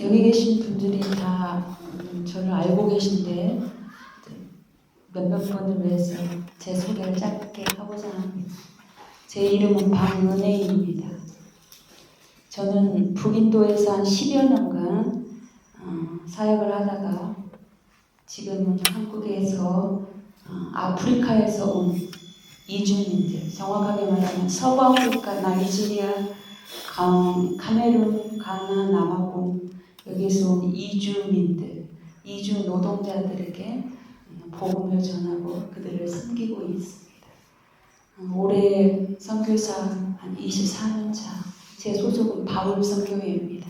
여기 계신 분들이 다 저를 알고 계신데 몇몇 분을 위해서 제 소개를 짧게 하고자 합니다. 제 이름은 박은혜입니다. 저는 북인도에서 한 10여 년간 사역을 하다가 지금은 한국에서 아프리카에서 온 이주민들, 정확하게 말하면 서부아프리카, 나이지리아, 카메룬, 가나, 남아공 여기서 온 이주민들, 이주 노동자들에게 복음을 전하고 그들을 섬기고 있습니다. 올해 선교사 한 24년 차, 제 소속은 바울선교회입니다.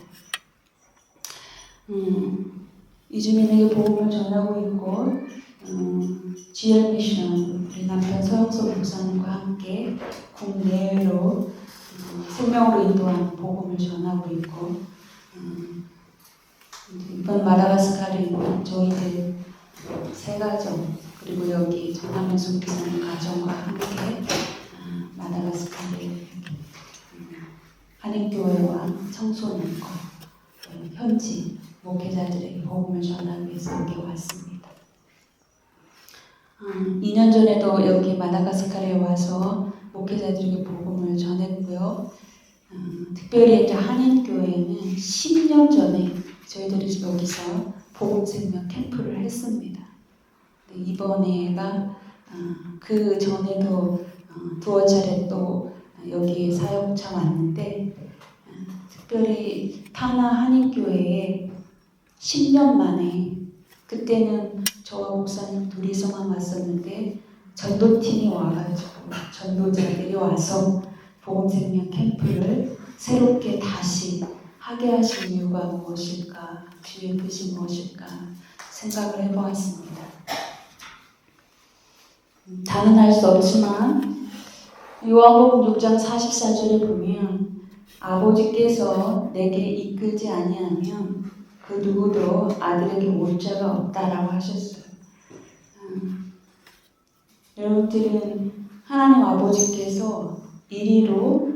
이주민에게 복음을 전하고 있고 GL 미션 우리 남편 서영석 목사님과 함께 국내외로 생명으로 인도하는 복음을 전하고 있고 이번 마다가스카르에 있는 저희들 세 가정 그리고 여기 전남에 속기는 가정과 함께 마다가스카르 한인교회와 청소년과 현지 목회자들에게 복음을 전하기 위해서 여기 왔습니다. 2년 전에도 여기 마다가스카르에 와서 목회자들에게 복음을 전했고요. 특별히 이제 한인교회는 10년 전에 저희들이 여기서 복음생명 캠프를 했습니다. 이번에가 그 전에도 두어 차례 또 여기 사역차 왔는데 특별히 타나 한인교회에 10년 만에 그때는 저와 목사님 둘이서만 왔었는데 전도팀이 와가지고 전도자들이 와서 복음생명 캠프를 새롭게 다시 하게 하신 이유가 무엇일까, 주의 뜻이 무엇일까 생각을 해보았습니다. 다는 알 수 없지만 요한복음 6장 44절에 보면 아버지께서 내게 이끌지 아니하면 그 누구도 아들에게 올 자가 없다라고 하셨어요. 여러분들은 하나님 아버지께서 이리로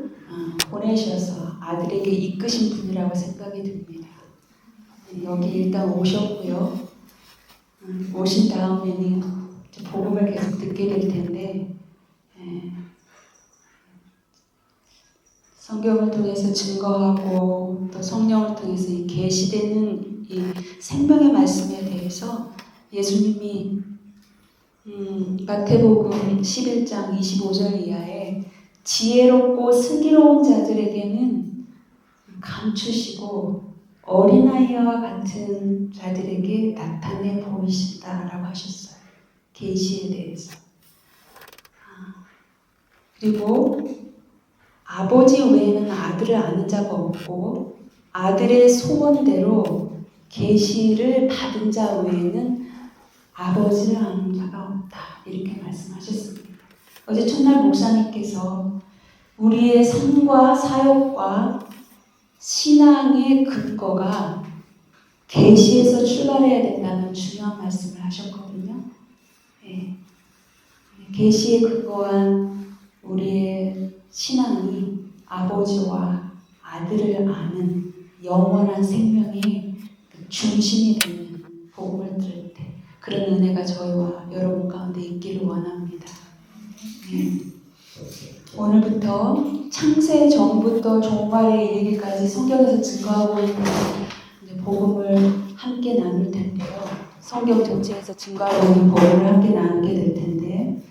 보내셔서 아들에게 이끄신 분이라고 생각이 듭니다. 여기 일단 오셨고요. 오신 다음에는 복음을 계속 듣게 될 텐데 성경을 통해서 증거하고 또 성령을 통해서 이 계시되는 이 생명의 말씀에 대해서 예수님이 마태복음 11장 25절 이하에 지혜롭고 슬기로운 자들에게는 감추시고 어린아이와 같은 자들에게 나타내 보이신다라고 하셨어요. 계시에 대해서. 그리고 아버지 외에는 아들을 아는 자가 없고 아들의 소원대로 계시를 받은 자 외에는 아버지를 아는 자가 없다. 이렇게 말씀하셨습니다. 어제 첫날 목사님께서 우리의 삶과 사역과 신앙의 근거가 계시에서 출발해야 된다는 중요한 말씀을 하셨거든요. 계시에 근거한 우리의 신앙이 아버지와 아들을 아는 영원한 생명의 중심이 되는 복음을 들을 때 그런 은혜가 저희와 여러분 가운데 있기를 원합니다. 오늘부터 창세 전부터 종말에 이르기까지 성경에서 증거하고 있는 복음을 함께 나눌 텐데요. 성경 전체에서 증거하고 있는 복음을 함께 나누게 될 텐데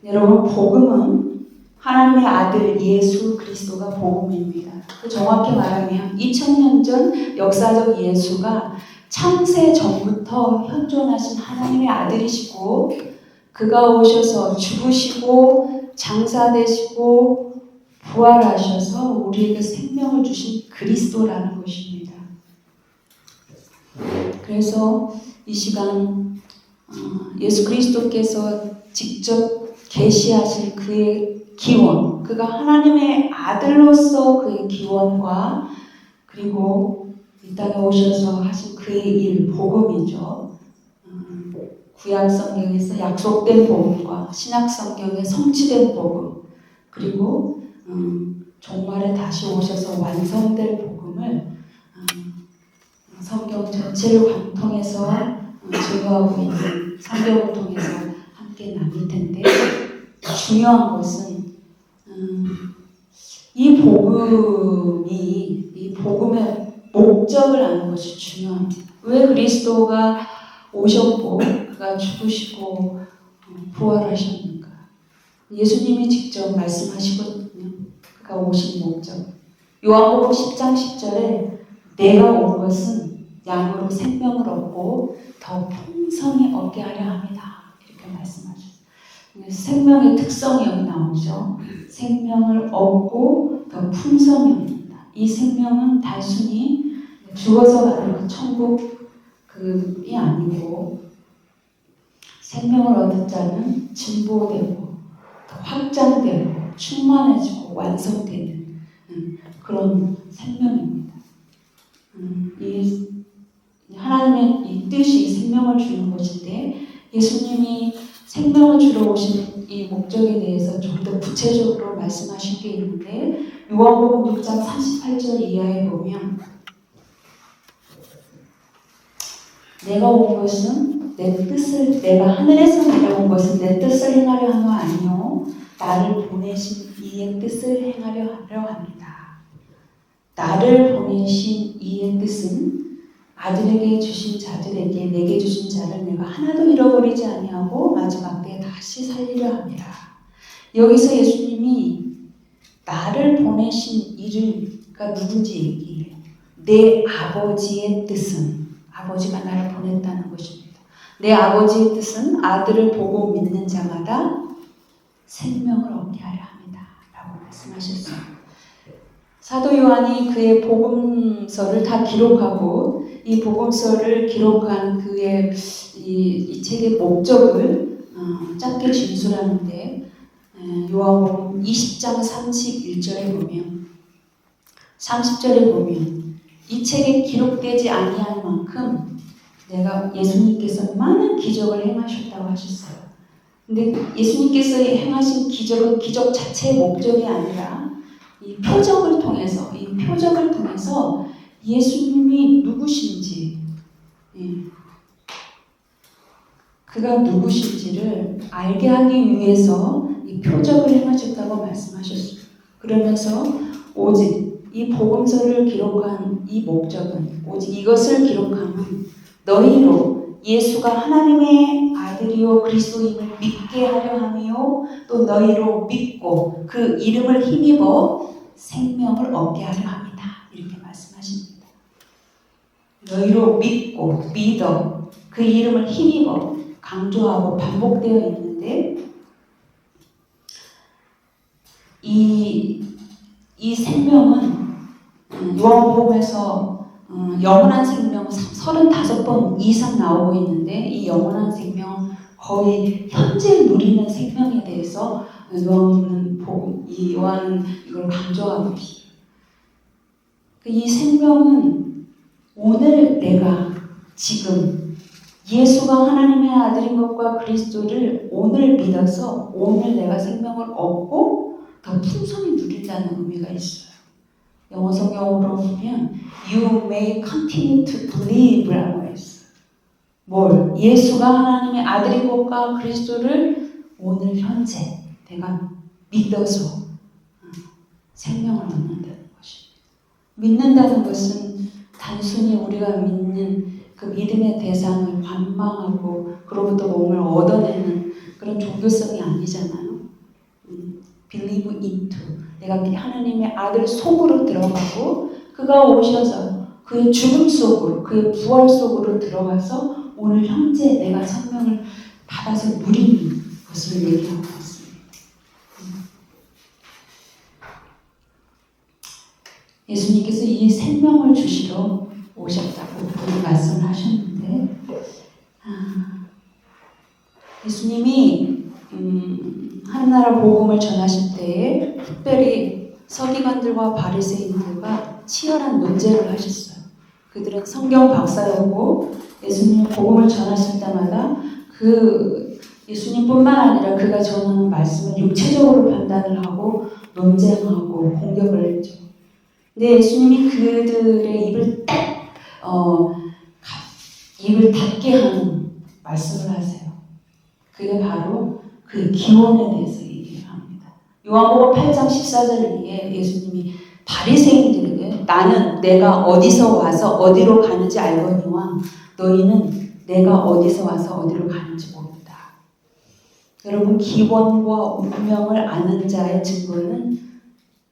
여러분 복음은 하나님의 아들 예수 그리스도가 복음입니다. 정확히 말하면 2000년 전 역사적 예수가 창세 전부터 현존하신 하나님의 아들이시고 그가 오셔서 죽으시고 장사되시고 부활하셔서 우리에게 생명을 주신 그리스도라는 것입니다. 그래서 이 시간 예수 그리스도께서 직접 계시하신 그의 기원, 그가 하나님의 아들로서 그의 기원과 그리고 이 땅에 오셔서 하신 그의 일, 복음이죠. 구약 성경에서 약속된 복음과 신약 성경에 성취된 복음, 그리고 종말에 다시 오셔서 완성될 복음을 성경 전체를 통해서 증거하고 있는 성경을 통해서 함께 나눌 텐데, 중요한 것은 이 복음의 목적을 아는 것이 중요합니다. 왜 그리스도가 오셨고 그가 죽으시고 부활하셨는가? 예수님이 직접 말씀하시거든요. 그가 오신 목적. 요한복음 10장 10절에 내가 온 것은 양으로 생명을 얻고 더 풍성히 얻게 하려 합니다. 이렇게 말씀하셨어요. 생명의 특성이 여기 나오죠. 생명을 얻고 더 풍성히 얻는다. 이 생명은 단순히 죽어서 가는 그 천국이 아니고, 생명을 얻은 자는 진보되고 더 확장되고 충만해지고 완성되는 그런 생명입니다. 하나님의 이 뜻이 생명을 주는 것인데, 예수님이 생명을 주러 오신 이 목적에 대해서 좀 더 구체적으로 말씀하신 게 있는데, 요한복음 6장 38절 이하에 보면 내가 온 것은 내가 하늘에서 내려온 것은 내 뜻을 행하려 함이 아니요 나를 보내신 이의 뜻을 행하려 합니다. 나를 보내신 이의 뜻은 아들에게 주신 자들에게 내게 주신 자를 내가 하나도 잃어버리지 아니하고 마지막 때에 다시 살리려 합니다. 여기서 예수님이 나를 보내신 이가 누군지 얘기해요. 내 아버지의 뜻은, 아버지가 나를 보냈다는 것입니다. 내 아버지의 뜻은 아들을 보고 믿는 자마다 생명을 얻게 하려 합니다. 라고 말씀하셨어요. 사도 요한이 그의 복음서를 다 기록하고, 이 복음서를 기록한 그의 이 책의 목적을 짧게 진술하는데, 요한복음 20장 31절에 보면, 30절에 보면 이 책에 기록되지 아니할 만큼 예수님께서 많은 기적을 행하셨다고 하셨어요. 근데 예수님께서 행하신 기적은 기적 자체의 목적이 아니라 이 표적을 통해서 예수님이 누구신지, 그가 누구신지를 알게 하기 위해서 이 표적을 행하셨다고 말씀하셨어요. 그러면서 오직 이 복음서를 기록한 이 목적은, 오직 이것을 기록하는 너희로 예수가 하나님의 아들이요 그리스도임을 믿게 하려 함이요 또 너희로 믿고 그 이름을 힘입어 생명을 얻게 하려 합니다. 이렇게 말씀하십니다. 너희로 믿어 그 이름을 힘입어 강조하고 반복되어 있는데, 이 생명은 요한복음에서 영원한 생명 35번 이상 나오고 있는데, 이 영원한 생명, 거의 현재 누리는 생명에 대해서 요한은 이걸 강조하고 있어요. 이 생명은 오늘 내가 지금 예수가 하나님의 아들인 것과 그리스도를 오늘 믿어서 오늘 내가 생명을 얻고 더 풍성히 누린다는 의미가 있어요. 영어 성경으로 보면 You may continue to believe 라고 했어요. 예수가 하나님의 아들인 것과 그리스도를 오늘 현재 내가 믿어서 생명을 얻는다는 것입니다. 믿는다는 것은 단순히 우리가 믿는 그 믿음의 대상을 관망하고 그로부터 몸을 얻어내는 그런 종교성이 아니잖아요. Believe into, 내가 하나님의 아들 속으로 들어가고 그가 오셔서 그의 죽음 속으로, 그의 부활 속으로 들어가서 오늘 현재 내가 생명을 받아서 누리는 것을 얘기하고 있습니다. 예수님께서 이 생명을 주시러 오셨다고 말씀을 하셨는데, 예수님이 하나나라 복음을 전하실 때에 특별히 서기관들과 바리새인들과 치열한 논쟁을 하셨어요. 그들은 성경 박사였고 예수님 복음을 전하실 때마다 그 예수님뿐만 아니라 그가 전하는 말씀을 육체적으로 판단을 하고 논쟁하고 공격을 했죠. 근데 예수님이 그들의 입을 딱 입을 닫게 하는 말씀을 하세요. 그게 바로 그 기원에 대해서 얘기를 합니다. 요한복음 8장 14절에 예수님이 바리새인들에게 나는 내가 어디서 와서 어디로 가는지 알거니와 너희는 내가 어디서 와서 어디로 가는지 모른다. 여러분, 기원과 운명을 아는 자의 증거는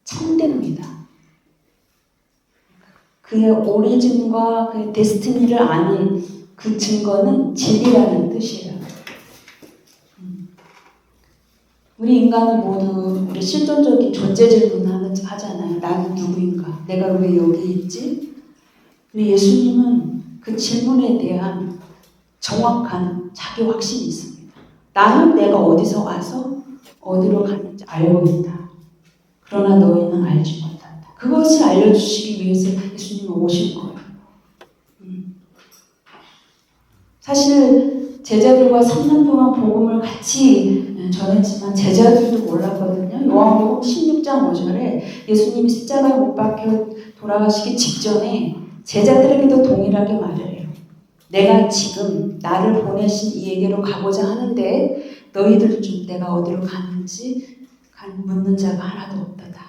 참됩니다. 그의 오리진과 그의 데스티니를 아는 그 증거는 진리라는 뜻이에요. 우리 인간은 모두 우리 실존적인 존재 질문을 하잖아요. 나는 누구인가? 내가 왜 여기 있지? 근데 예수님은 그 질문에 대한 정확한 자기 확신이 있습니다. 나는 내가 어디서 와서 어디로 가는지 알고 있다. 그러나 너희는 알지 못한다. 그것을 알려주시기 위해서 예수님은 오신 거예요. 사실 제자들과 3년 동안 복음을 같이 전했지만 제자들도 몰랐거든요. 요한복음 16장 5절에 예수님이 십자가에 못 박혀 돌아가시기 직전에 제자들에게도 동일하게 말을 해요. 내가 지금 나를 보내신 이에게로 가고자 하는데 너희들 중 내가 어디로 가는지 묻는 자가 하나도 없다다.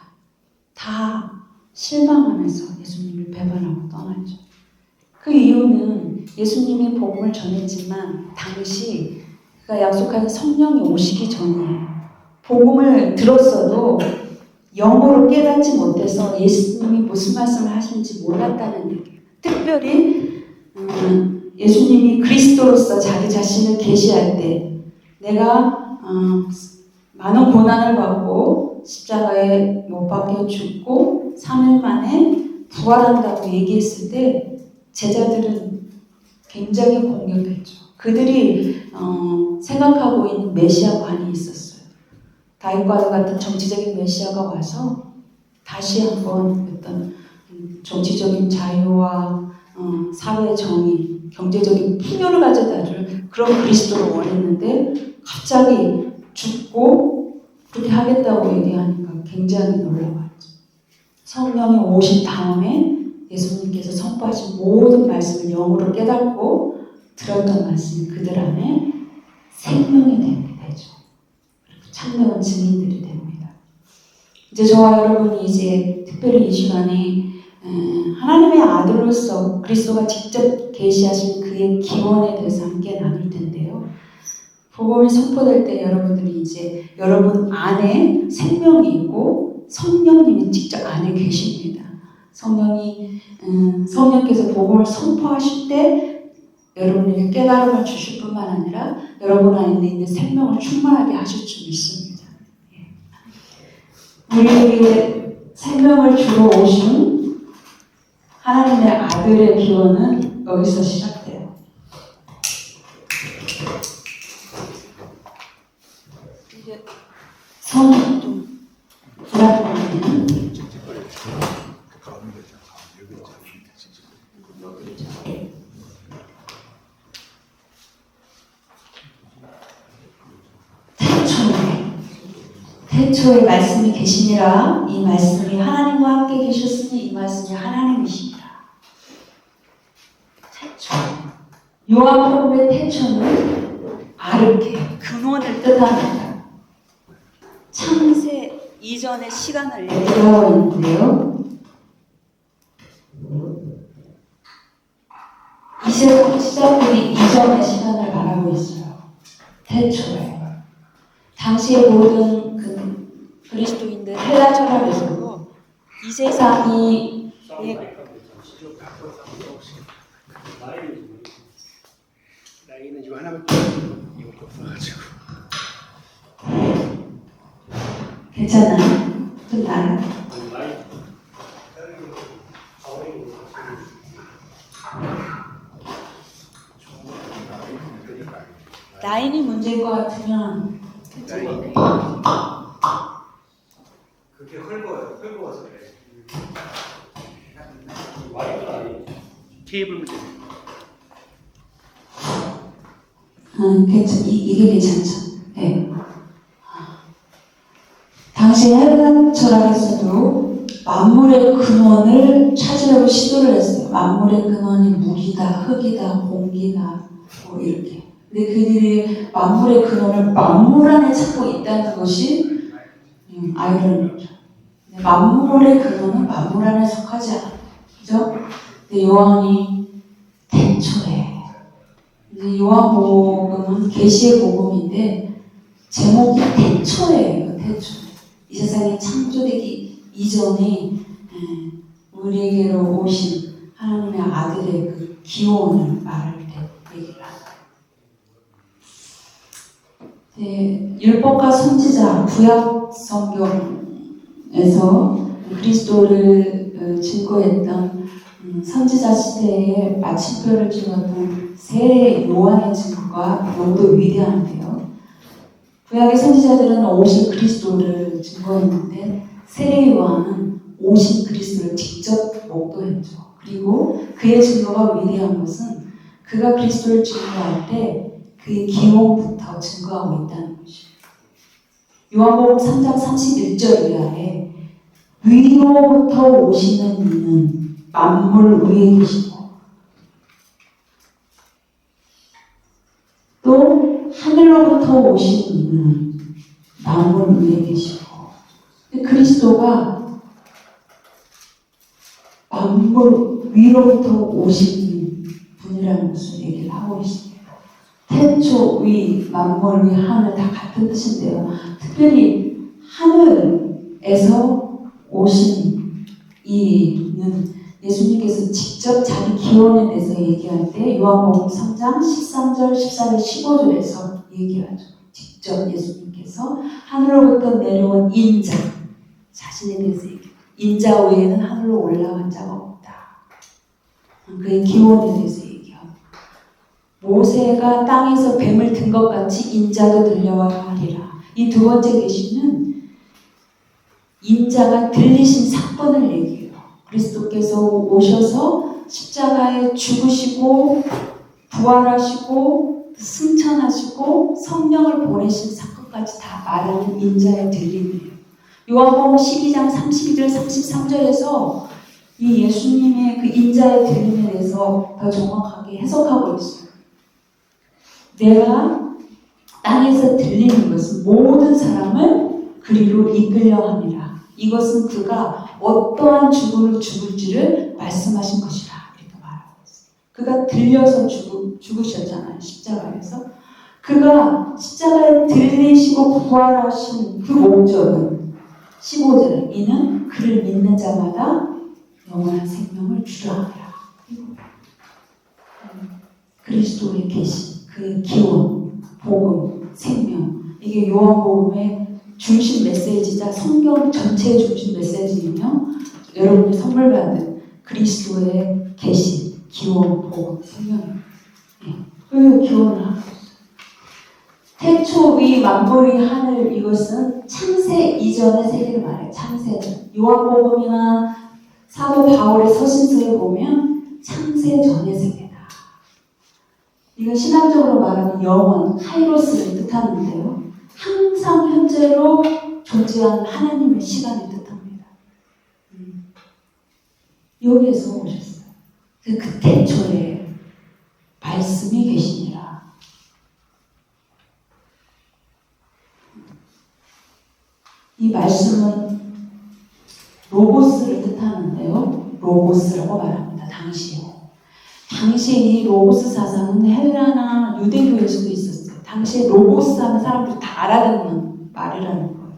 다 실망하면서 예수님을 배반하고 떠나죠. 그 이유는 예수님이 복음을 전했지만 당시 그가 약속한 성령이 오시기 전이에요. 복음을 들었어도 영어로 깨닫지 못해서 예수님이 무슨 말씀을 하시는지 몰랐다는 얘기예요. 특별히 예수님이 그리스도로서 자기 자신을 계시할 때 내가 많은 고난을 받고 십자가에 못 박혀 죽고 3일 만에 부활한다고 얘기했을 때 제자들은 굉장히 공격했죠. 그들이 생각하고 있는 메시아관이 있었어요. 다윗과 같은 정치적인 메시아가 와서 다시 한번 어떤 정치적인 자유와 사회 정의, 경제적인 풍요를 가져다줄 그런 그리스도를 원했는데 갑자기 죽고 그렇게 하겠다고 얘기하니까 굉장히 놀라웠죠. 성령이 오신 다음에 예수님께서 선포하신 모든 말씀을 영으로 깨닫고 들었던 말씀이 그들 안에 생명이 되죠. 참된 증인들이 됩니다. 이제 저와 여러분이 이제 특별히 이 시간에 하나님의 아들로서 그리스도가 직접 계시하신 그의 기원에 대해서 함께 나눌 텐데요. 복음이 선포될 때 여러분들이 이제 여러분 안에 생명이 있고 성령님이 직접 안에 계십니다. 성령께서 복음을 선포하실 때 여러분에게 깨달음을 주실 뿐만 아니라 여러분 안에 있는 생명을 충만하게 하실 줄 믿습니다. 우리에게 생명을 주러 오신 하나님의 아들의 기원은 여기서 시작돼요. 이제 성이 좀 불안해지는 태초에 말씀이 계시니라. 이 말씀이 하나님과 함께 계셨으니 이 말씀이 하나님이시니라. 태초. 요한복음의 태초는 아르케, 근원을 뜻합니다. 창세 이전의 시간을 얘기하고 있는데요. 이세상 시작되기 이전의 시간을 말하고 있어요. 태초에. 당시의 모든 그리스도인들 헬라 철학에서도 이 세상이 나이는 지금 하나밖에 이거밖에 없어가지고. 괜찮아요? 좀 나아요? 나인이 문제인 것 같으면 그게 헐거워서 그래. 테이블 문제. 이게 괜찮죠? 네. 당시 헬라 철학에서도 만물의 근원을 찾으려고 시도를 했어요. 만물의 근원이 물이다, 흙이다, 공기다, 뭐 이렇게. 근데 그들이 만물의 근원을 만물 안에 찾고 있다는 것이 아이러니죠. 만물의 근원은 만물 안에 속하지 않아요. 그죠? 근데 요한이 태초에. 요한복음은 계시의 복음인데 제목이 태초예요. 태초. 이 세상이 창조되기 이전에 우리에게로 오신 하나님의 아들의 그 기원을 말할 때 얘기를 합니다. 율법과 선지자 구약 성경에서 그리스도를 증거했던 선지자 시대에 마침표를 찍었던 세 요한의 증거가 너무도 위대한데요. 구약의 선지자들은 오신 그리스도를 증거했는데 세례 요한은 오신 그리스도를 직접 목도했죠. 그리고 그의 증거가 위대한 것은 그가 그리스도를 증거할 때 그의 기원부터 증거하고 있다는 것이에요. 요한복음 3장 31절 이하에 위로부터 오시는 이는 만물 위에 계시고 또 하늘로부터 오신 이는 만물 위에 계시고 그리스도가 만물 위로부터 오신 분이라는 것을 얘기를 하고 있습니다. 태초 위, 만물 위, 하늘 다 같은 뜻인데요. 특별히 하늘에서 오신 이는 예수님께서 직접 자기 기원에 대해서 얘기할 때 요한복음 3장 13절, 14절, 15절에서 얘기하죠. 직접 예수님께서 하늘로부터 내려온 인자, 자신에 대해서 얘기해요. 인자 외에는 하늘로 올라간 자가 없다. 그의 기원에 대해서 얘기하고 모세가 땅에서 뱀을 든 것 같이 인자도 들려와 하리라. 이 두 번째 계시는 인자가 들리신 사건을 얘기해요. 그리스도께서 오셔서 십자가에 죽으시고 부활하시고 승천하시고 성령을 보내신 사건까지 다 말하는 인자의 들림이에요. 요한복음 12장 32절 33절에서 이 예수님의 그 인자의 들림에 대해서 더 정확하게 해석하고 있어요. 내가 땅에서 들리는 것은 모든 사람을 그리로 이끌려 함이라. 이것은 그가 어떠한 죽음을 죽을지를 말씀하신 것이라. 이렇게 말하고 있어요. 그가 들려서 죽으셨잖아요. 십자가에서. 그가 십자가에 들리시고 부활하신 그 목적은 15절에 이는 그를 믿는 자마다 영원한 생명을 주려 함이라. 그리스도의 계시, 그의 기원, 복음, 생명. 이게 요한복음의 중심 메시지자 성경 전체의 중심 메시지이며 여러분이 선물 받은 그리스도의 계시, 기원, 복음, 생명입니다. 그 기원을 하고 있어요. 태초 위 만물 위 하늘 이것은 창세 이전의 세계를 말해요. 창세전. 요한복음이나 사도 바울의 서신서에 보면 창세 전의 세계다. 이건 신학적으로 말하면 영원, 카이로스를 뜻하는데요. 항상 현재로 존재하는 하나님의 시간을 뜻합니다. 여기에서 오셨어요. 그 태초에 말씀이 계시니라. 이 말씀은 로고스를 뜻하는데요. 로고스라고 말합니다. 당시에 이 로고스 사상은 헬라나 유대교에서도 있었어요. 당시에 로고스 하는 사람들이 다 알아듣는 말이라는 거예요.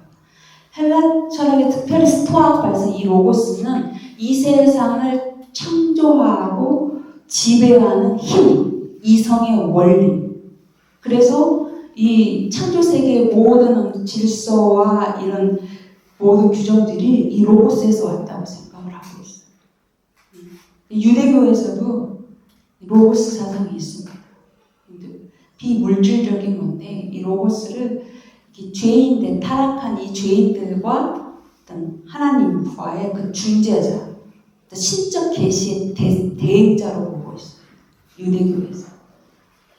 헬라 철학의 특별히 스토아파에서 이 로고스는 이 세상을 창조하고 지배하는 힘, 이성의 원리. 그래서 이 창조 세계의 모든 질서와 이런 모든 규정들이 이 로고스에서 왔다고 생각을 하고 있어요. 유대교에서도 로고스 사상이 있습니다. 비물질적인 건데 이 로고스를 죄인들, 타락한 이 죄인들과 어떤 하나님과의 그 중재자, 신적 계시의 대행자로 보고 있어요. 유대교에서.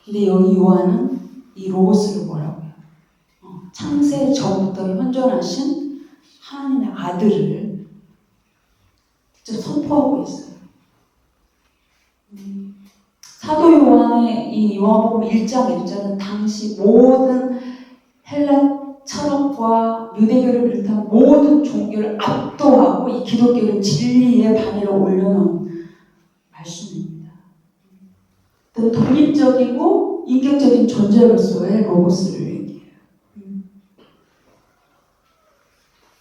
근데 여기 요한은 이 로고스를 뭐라고 해요? 창세 전부터 현존하신 하나님의 아들을 직접 선포하고 있어요. 사도 요한의 이 요한복음 1장 1절은 당시 모든 헬라 철학과 유대교를 비롯한 모든 종교를 압도하고 이 기독교를 진리의 반열에 올려놓은 말씀입니다. 또 독립적이고 인격적인 존재로서의 로고스를 얘기해요.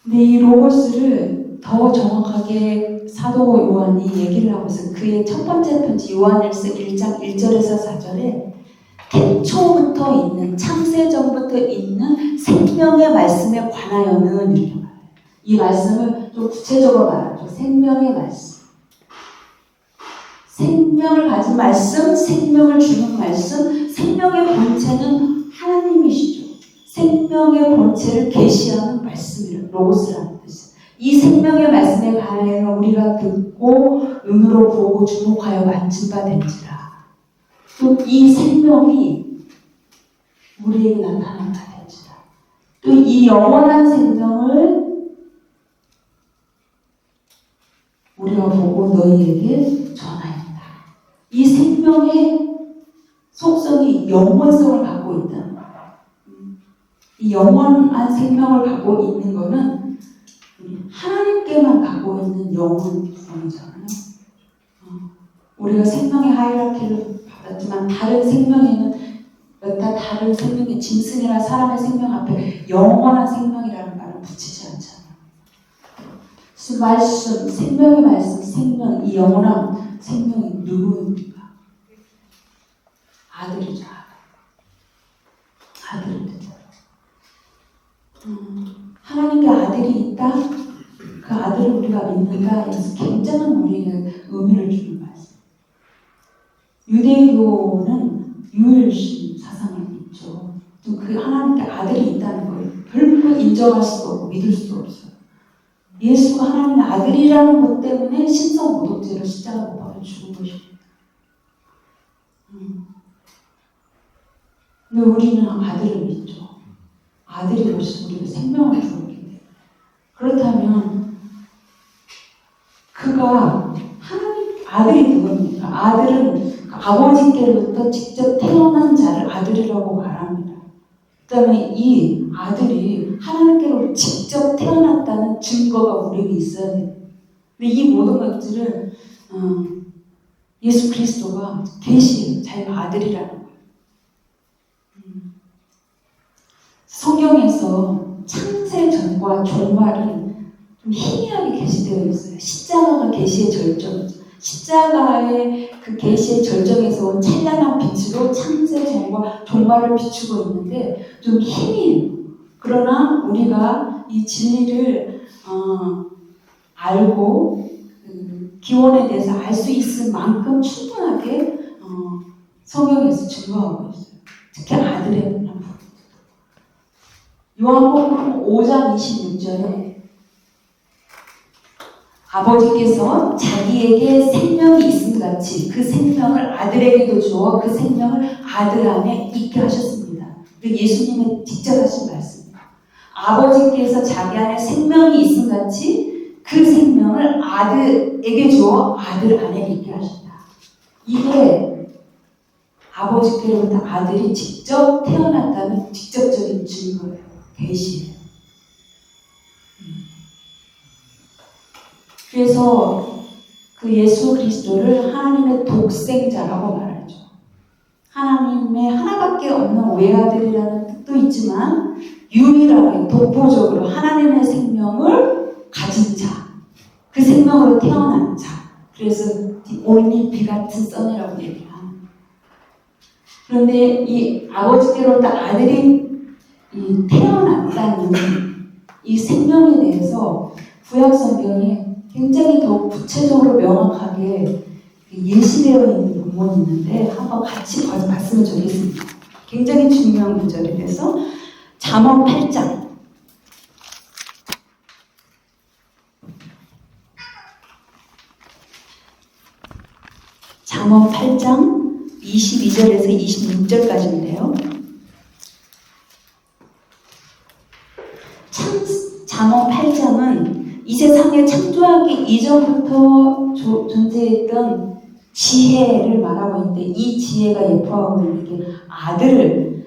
근데 이 로고스를 더 정확하게 사도 요한이 얘기를 하고 있어요. 그의 첫 번째 편지 요한일서 1장 1절에서 4절에 태초부터 있는 창세전부터 있는 생명의 말씀에 관하여는 이렇게 말해요. 이 말씀을 좀 구체적으로 말하죠. 생명의 말씀. 생명을 가진 말씀, 생명을 주는 말씀, 생명의 본체는 하나님이시죠. 생명의 본체를 계시하는 말씀이라 로고스라는 뜻이에요. 이 생명의 말씀에 관하여 우리가 듣고 눈으로 보고 주목하여 만진 바 된지라. 또 이 생명이 우리에게 나타난 바 된지라. 또 이 영원한 생명을 우리가 보고 너희에게 전하였다. 이 생명의 속성이 영원성을 갖고 있다는 거예요. 이 영원한 생명을 갖고 있는 것은 하나님께만 갖고 있는 영혼성이잖아요. 우리가 생명의 하이라키를 받았지만 다른 생명에는 여타 다른 생명의 짐승이나 사람의 생명 앞에 영원한 생명이라는 말을 붙이지 않잖아요. 그래서 말씀, 생명의 말씀, 생명, 이 영원한 생명이 누구입니까? 아들이죠. 아들입니다. 하나님께 아들이 있다? 그 아들을 우리가 믿는다? 그래서 굉장한 우리에게 의미를 주는 말씀. 유대교는 유일신 사상을 믿죠. 또 그 하나님께 아들이 있다는 걸 결코 인정할 수도 없고 믿을 수도 없어요. 예수가 하나님의 아들이라는 것 때문에 신성모독죄로 십자가 못 박아 죽은 것입니다. 근데 우리는 아들을 믿죠. 아들이 오셔서 우리가 생명을 주었기 때문에. 그렇다면 그가 하나님 아들이 누굽니까? 아들은 아버지께로부터 직접 태어난 자를 아들이라고 말합니다. 그 다음에 이 아들이 하나님께로 직접 태어났다는 증거가 우리에게 있어야 돼요. 근데 이 모든 것들을 예수 그리스도가 계시해요. 자기가 아들이라는 거예요. 성경에서 창세 전과 종말은 좀 희미하게 계시되어 있어요. 십자가가 계시의 절정이죠. 십자가의 그 계시의 절정에서 온 찬란한 빛으로 창세 전과 종말을 비추고 있는데 좀 희미해요. 그러나 우리가 이 진리를 알고 기원에 대해서 알 수 있을 만큼 충분하게 성경에서 증거하고 있어요. 특히 아들의 부분. 요한복음 5장 26절에 아버지께서 자기에게 생명이 있음 같이 그 생명을 아들에게도 주어 그 생명을 아들 안에 있게 하셨습니다. 예수님이 직접 하신 말씀입니다. 아버지께서 자기 안에 생명이 있음 같이 그 생명을 아들에게 주어 아들 안에 있게 하셨다. 이게 아버지께로부터 아들이 직접 태어났다는 직접적인 증거예요. 계시예요. 그래서 그 예수 그리스도를 하나님의 독생자라고 말하죠. 하나님의 하나밖에 없는 외아들이라는 뜻도 있지만 유일하게 독보적으로 하나님의 생명을 가진 자, 그 생명으로 태어난 자. 그래서 only begotten son이라고 얘기합니다. 그런데 이 아버지께로부터 아들이 태어났다는 이 생명에 대해서 구약 성경에 굉장히 더 구체적으로 명확하게 예시되어 있는 부분이 있는데 한번 같이 봤으면 좋겠습니다. 굉장히 중요한 구절이 돼서 잠언 8장 잠언 8장 22절에서 26절까지인데요. 잠언 8장은 이 세상에 창조하기 이전부터 존재했던 지혜를 말하고 있는데 이 지혜가 예표하고 있는 게 아들을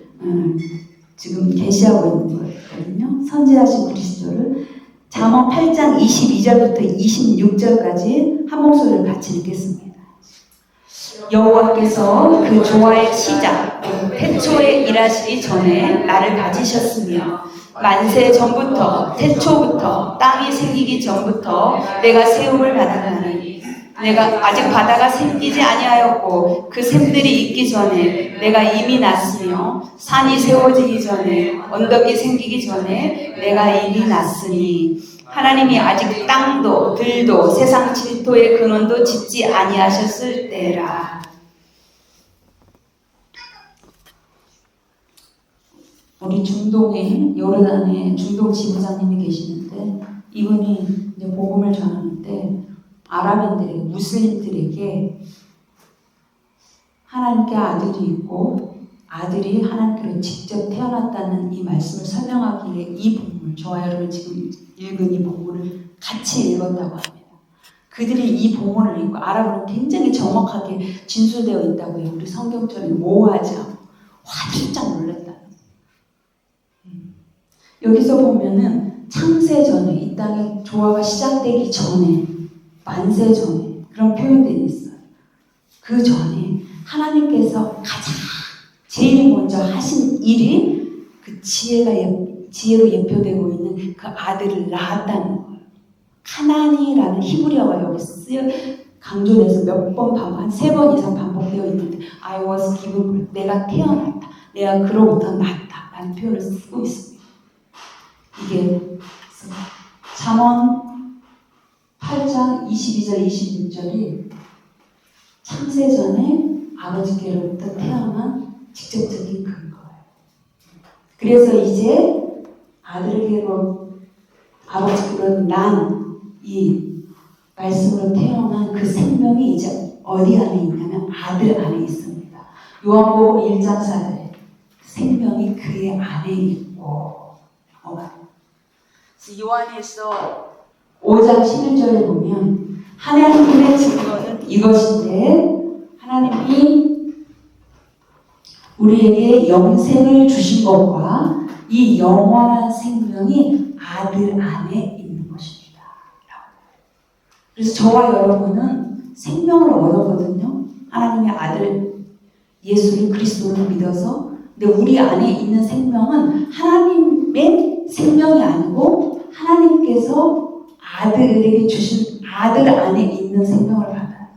지금 계시하고 있는 거거든요. 선지자신 그리스도를. 잠언 8장 22절부터 26절까지 한 목소리를 같이 읽겠습니다. 여호와께서 그 조화의 시작 태초에 일하시기 전에 나를 가지셨으며 만세 전부터 태초부터 땅이 생기기 전부터 내가 세움을 받았나니 내가 아직 바다가 생기지 아니하였고 그 샘들이 있기 전에 내가 이미 났으며 산이 세워지기 전에 언덕이 생기기 전에 내가 이미 났으니 하나님이 아직 땅도 들도 세상 질토의 근원도 짓지 아니하셨을 때라. 우리 중동에 요르단에 중동 지부장님이 계시는데 이분이 이제 복음을 전하는데 아랍인들에게 무슬림들에게 하나님께 아들이 있고 아들이 하나님께로 직접 태어났다는 이 말씀을 설명하기에 이 본문 저와 여러분 지금 읽은 이 본문을 같이 읽었다고 합니다. 그들이 이 본문을 읽고 아랍어로 굉장히 정확하게 진술되어 있다고 해요. 우리 성경처럼 모호하지 않고 화들짝 놀랐다. 여기서 보면은 창세 전에 이 땅의 조화가 시작되기 전에 만세 전에 그런 표현들이 있어요. 그 전에 하나님께서 가장 제일 먼저 하신 일이 그 지혜로 예표되고 있는 그 아들을 낳았다는 거예요. 카나니라는 히브리어가 여기 강조돼서 몇 번 반복, 한 3번 이상 반복되어 있는데 I was given birth, 내가 태어났다, 내가 그로부터 났다 라는 표현을 쓰고 있습니다. 이게 잠언 8장 22절 26절이 창세 전에 아버지께로부터 태어난 직접적인 근거예요. 그래서 이제 아버지께로 난 이 말씀으로 태어난 그 생명이 이제 어디 안에 있냐면 아들 안에 있습니다. 요한복음 1장 4절에 생명이 그의 안에 있고 요한에서 5장 11절에 보면 하나님의 증거는 이것인데 하나님이 우리에게 영생을 주신 것과 이 영원한 생명이 아들 안에 있는 것입니다. 그래서 저와 여러분은 생명을 얻었거든요. 하나님의 아들 예수를 그리스도를 믿어서. 근데 우리 안에 있는 생명은 하나님의 생명이 아니고 하나님께서 아들에게 주신 아들 안에 있는 생명을 받아요.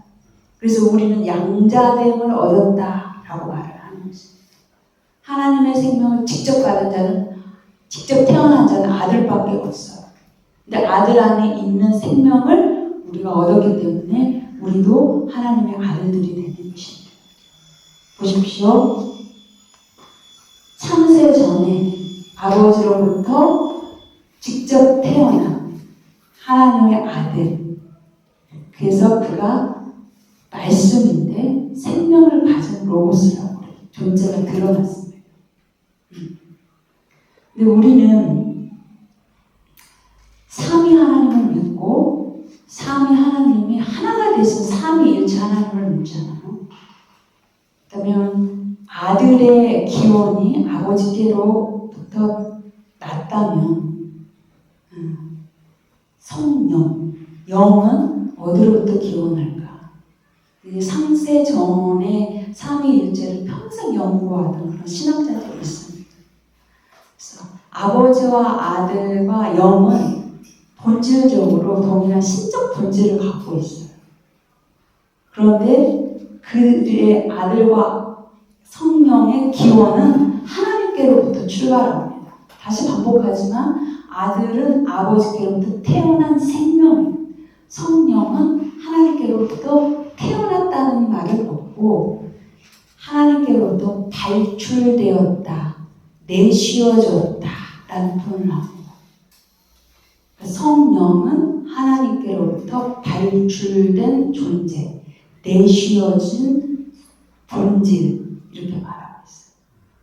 그래서 우리는 양자됨을 얻었다라고 말을 하는 것입니다. 하나님의 생명을 직접 받은 자는, 직접 태어난 자는 아들밖에 없어요. 근데 아들 안에 있는 생명을 우리가 얻었기 때문에 우리도 하나님의 아들들이 되는 것입니다. 보십시오. 창세 전에 아버지로부터 직접 태어난 하나님의 아들. 그래서 그가 말씀인데 생명을 가진 로고스라고 존재가 드러났습니다. 근데 우리는 삼위 하나님을 믿고 삼위 하나님이 하나가 되신 삼위일체 하나님을 믿잖아요. 그러면 아들의 기원이 아버지께로부터 났다면 성령, 영은 어디로부터 기원할까? 상세 전의 삼위일체를 평생 연구하던 그런 신학자들이 있습니다. 그래서 아버지와 아들과 영은 본질적으로 동일한 신적 본질을 갖고 있어요. 그런데 그의 아들과 성령의 기원은 하나님께로부터 출발합니다. 다시 반복하지만 아들은 아버지께로부터 태어난 생명이에요. 성령은 하나님께로부터 태어났다는 말을 없고 하나님께로부터 발출되었다, 내쉬어졌다라는 표현을 합니다. 성령은 하나님께로부터 발출된 존재, 내쉬어진 본질, 이렇게 말하고 있어요.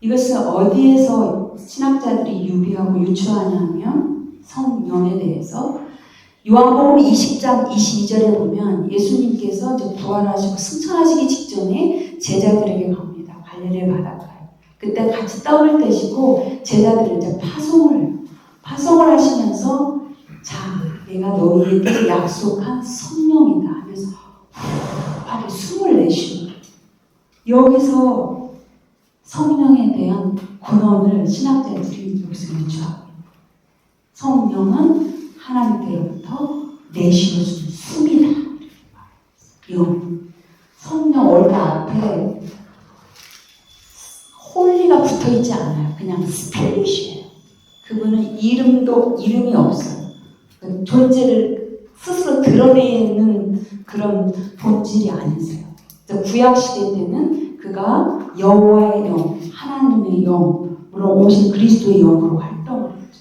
이것을 어디에서 신학자들이 유비하고 유추하냐면 성령에 대해서 요한복음 20장 22절에 보면 예수님께서 이제 부활하시고 승천하시기 직전에 제자들에게 갑니다. 갈릴리 바닷가에. 그때 같이 떡을 떼시고 제자들을 이제 파송을 해요. 파송을 하시면서 자, 내가 너희에게 약속한 성령이다 하면서 빨리 숨을 내쉬고 여기서 성령에 대한 근원을 신학자들이 여기서 유추합니다. 성령은 하나님께로부터 내쉬어주는 숨이다. 성령 얼마 앞에 홀리가 붙어있지 않아요. 그냥 스피릿이에요. 그분은 이름이 없어요. 존재를 스스로 드러내는 그런 본질이 아니세요. 구약 시대 때는 그가 여호와의 영, 하나님의 영으로 오신 그리스도의 영으로 활동을 했죠.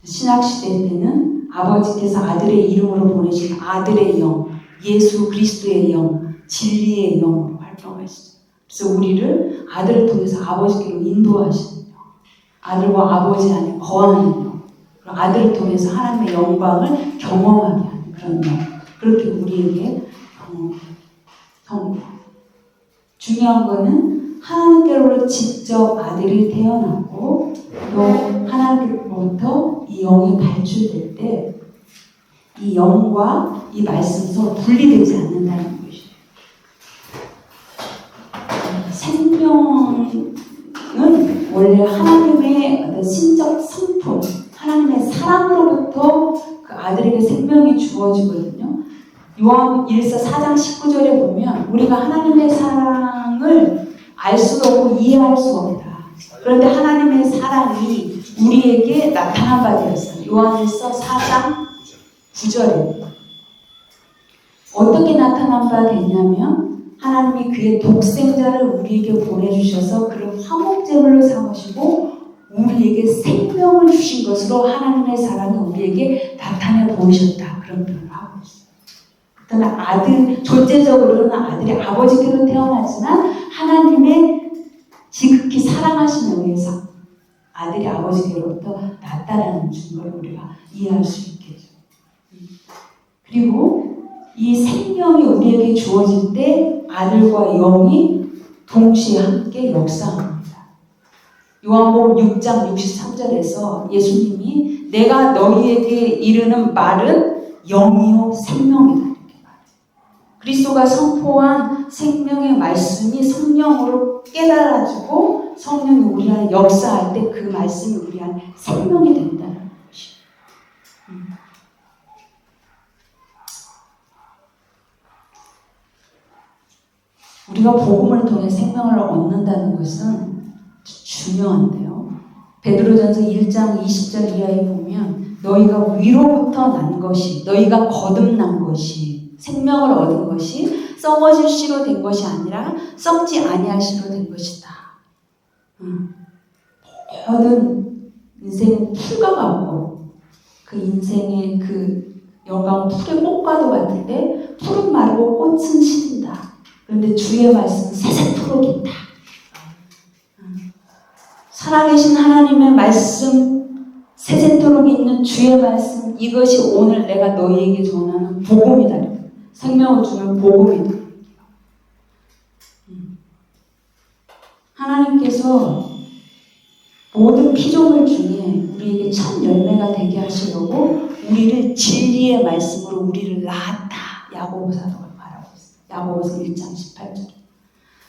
신약 시대 때는 아버지께서 아들의 이름으로 보내신 아들의 영, 예수 그리스도의 영, 진리의 영으로 활동하시죠. 그래서 우리를 아들을 통해서 아버지께로 인도하시는 영, 아들과 아버지 안에 거하는 영, 그리고 아들을 통해서 하나님의 영광을 경험하게 하는 그런 영. 그렇게 우리에게 중요한 거는 하나님께로 직접 아들이 태어나고 또 하나님께로부터 이 영이 발출될 때 이 영과 이 말씀이 서로 분리되지 않는다는 것이에요. 생명은 원래 하나님의 어떤 신적 성품, 하나님의 사랑으로부터 그 아들에게 생명이 주어지거든요. 요한 1서 4장 19절에 보면 우리가 하나님의 사랑을 알 수도 없고 이해할 수 없다. 그런데 하나님의 사랑이 우리에게 나타난 바 되었어요. 요한 1서 4장 9절에 어떻게 나타난 바 되냐면 하나님이 그의 독생자를 우리에게 보내주셔서 그를 화목제물로 삼으시고 우리에게 생명을 주신 것으로 하나님의 사랑이 우리에게 나타내 보이셨다. 그런 표현을 하고 있어요. 그러나 아들, 존재적으로는 아들이 아버지께로 태어났지만 하나님의 지극히 사랑하심에 의해서 아들이 아버지께로부터 났다라는 증거를 우리가 이해할 수 있겠죠. 그리고 이 생명이 우리에게 주어질 때 아들과 영이 동시에 함께 역사합니다. 요한복음 6장 63절에서 예수님이 내가 너희에게 이르는 말은 영이요 생명이다. 그리스도가 선포한 생명의 말씀이 성령으로 깨달아지고 성령이 우리 안에 역사할 때 그 말씀이 우리 안에 생명이 된다는 것이에요. 우리가 복음을 통해 생명을 얻는다는 것은 중요한데요. 베드로전서 1장 20절 이하에 보면 너희가 위로부터 난 것이, 너희가 거듭난 것이, 생명을 얻은 것이 썩어질 씨로 된 것이 아니라 썩지 아니할 씨로 된 것이다. 모든 인생은 풀과 같고 그 인생의 그 영광은 풀의 꽃과도 같은데 풀은 마르고 꽃은 시든다. 그런데 주의 말씀은 새새토록 있다. 살아계신 하나님의 말씀, 새새토록 있는 주의 말씀, 이것이 오늘 내가 너희에게 전하는 복음이다. 생명을 주는 복음이다. 하나님께서 모든 피조물 중에 우리에게 첫 열매가 되게 하시려고 우리를 진리의 말씀으로 우리를 낳았다. 야고보 사도가 말하고 있어요. 야고보서 1장 18절.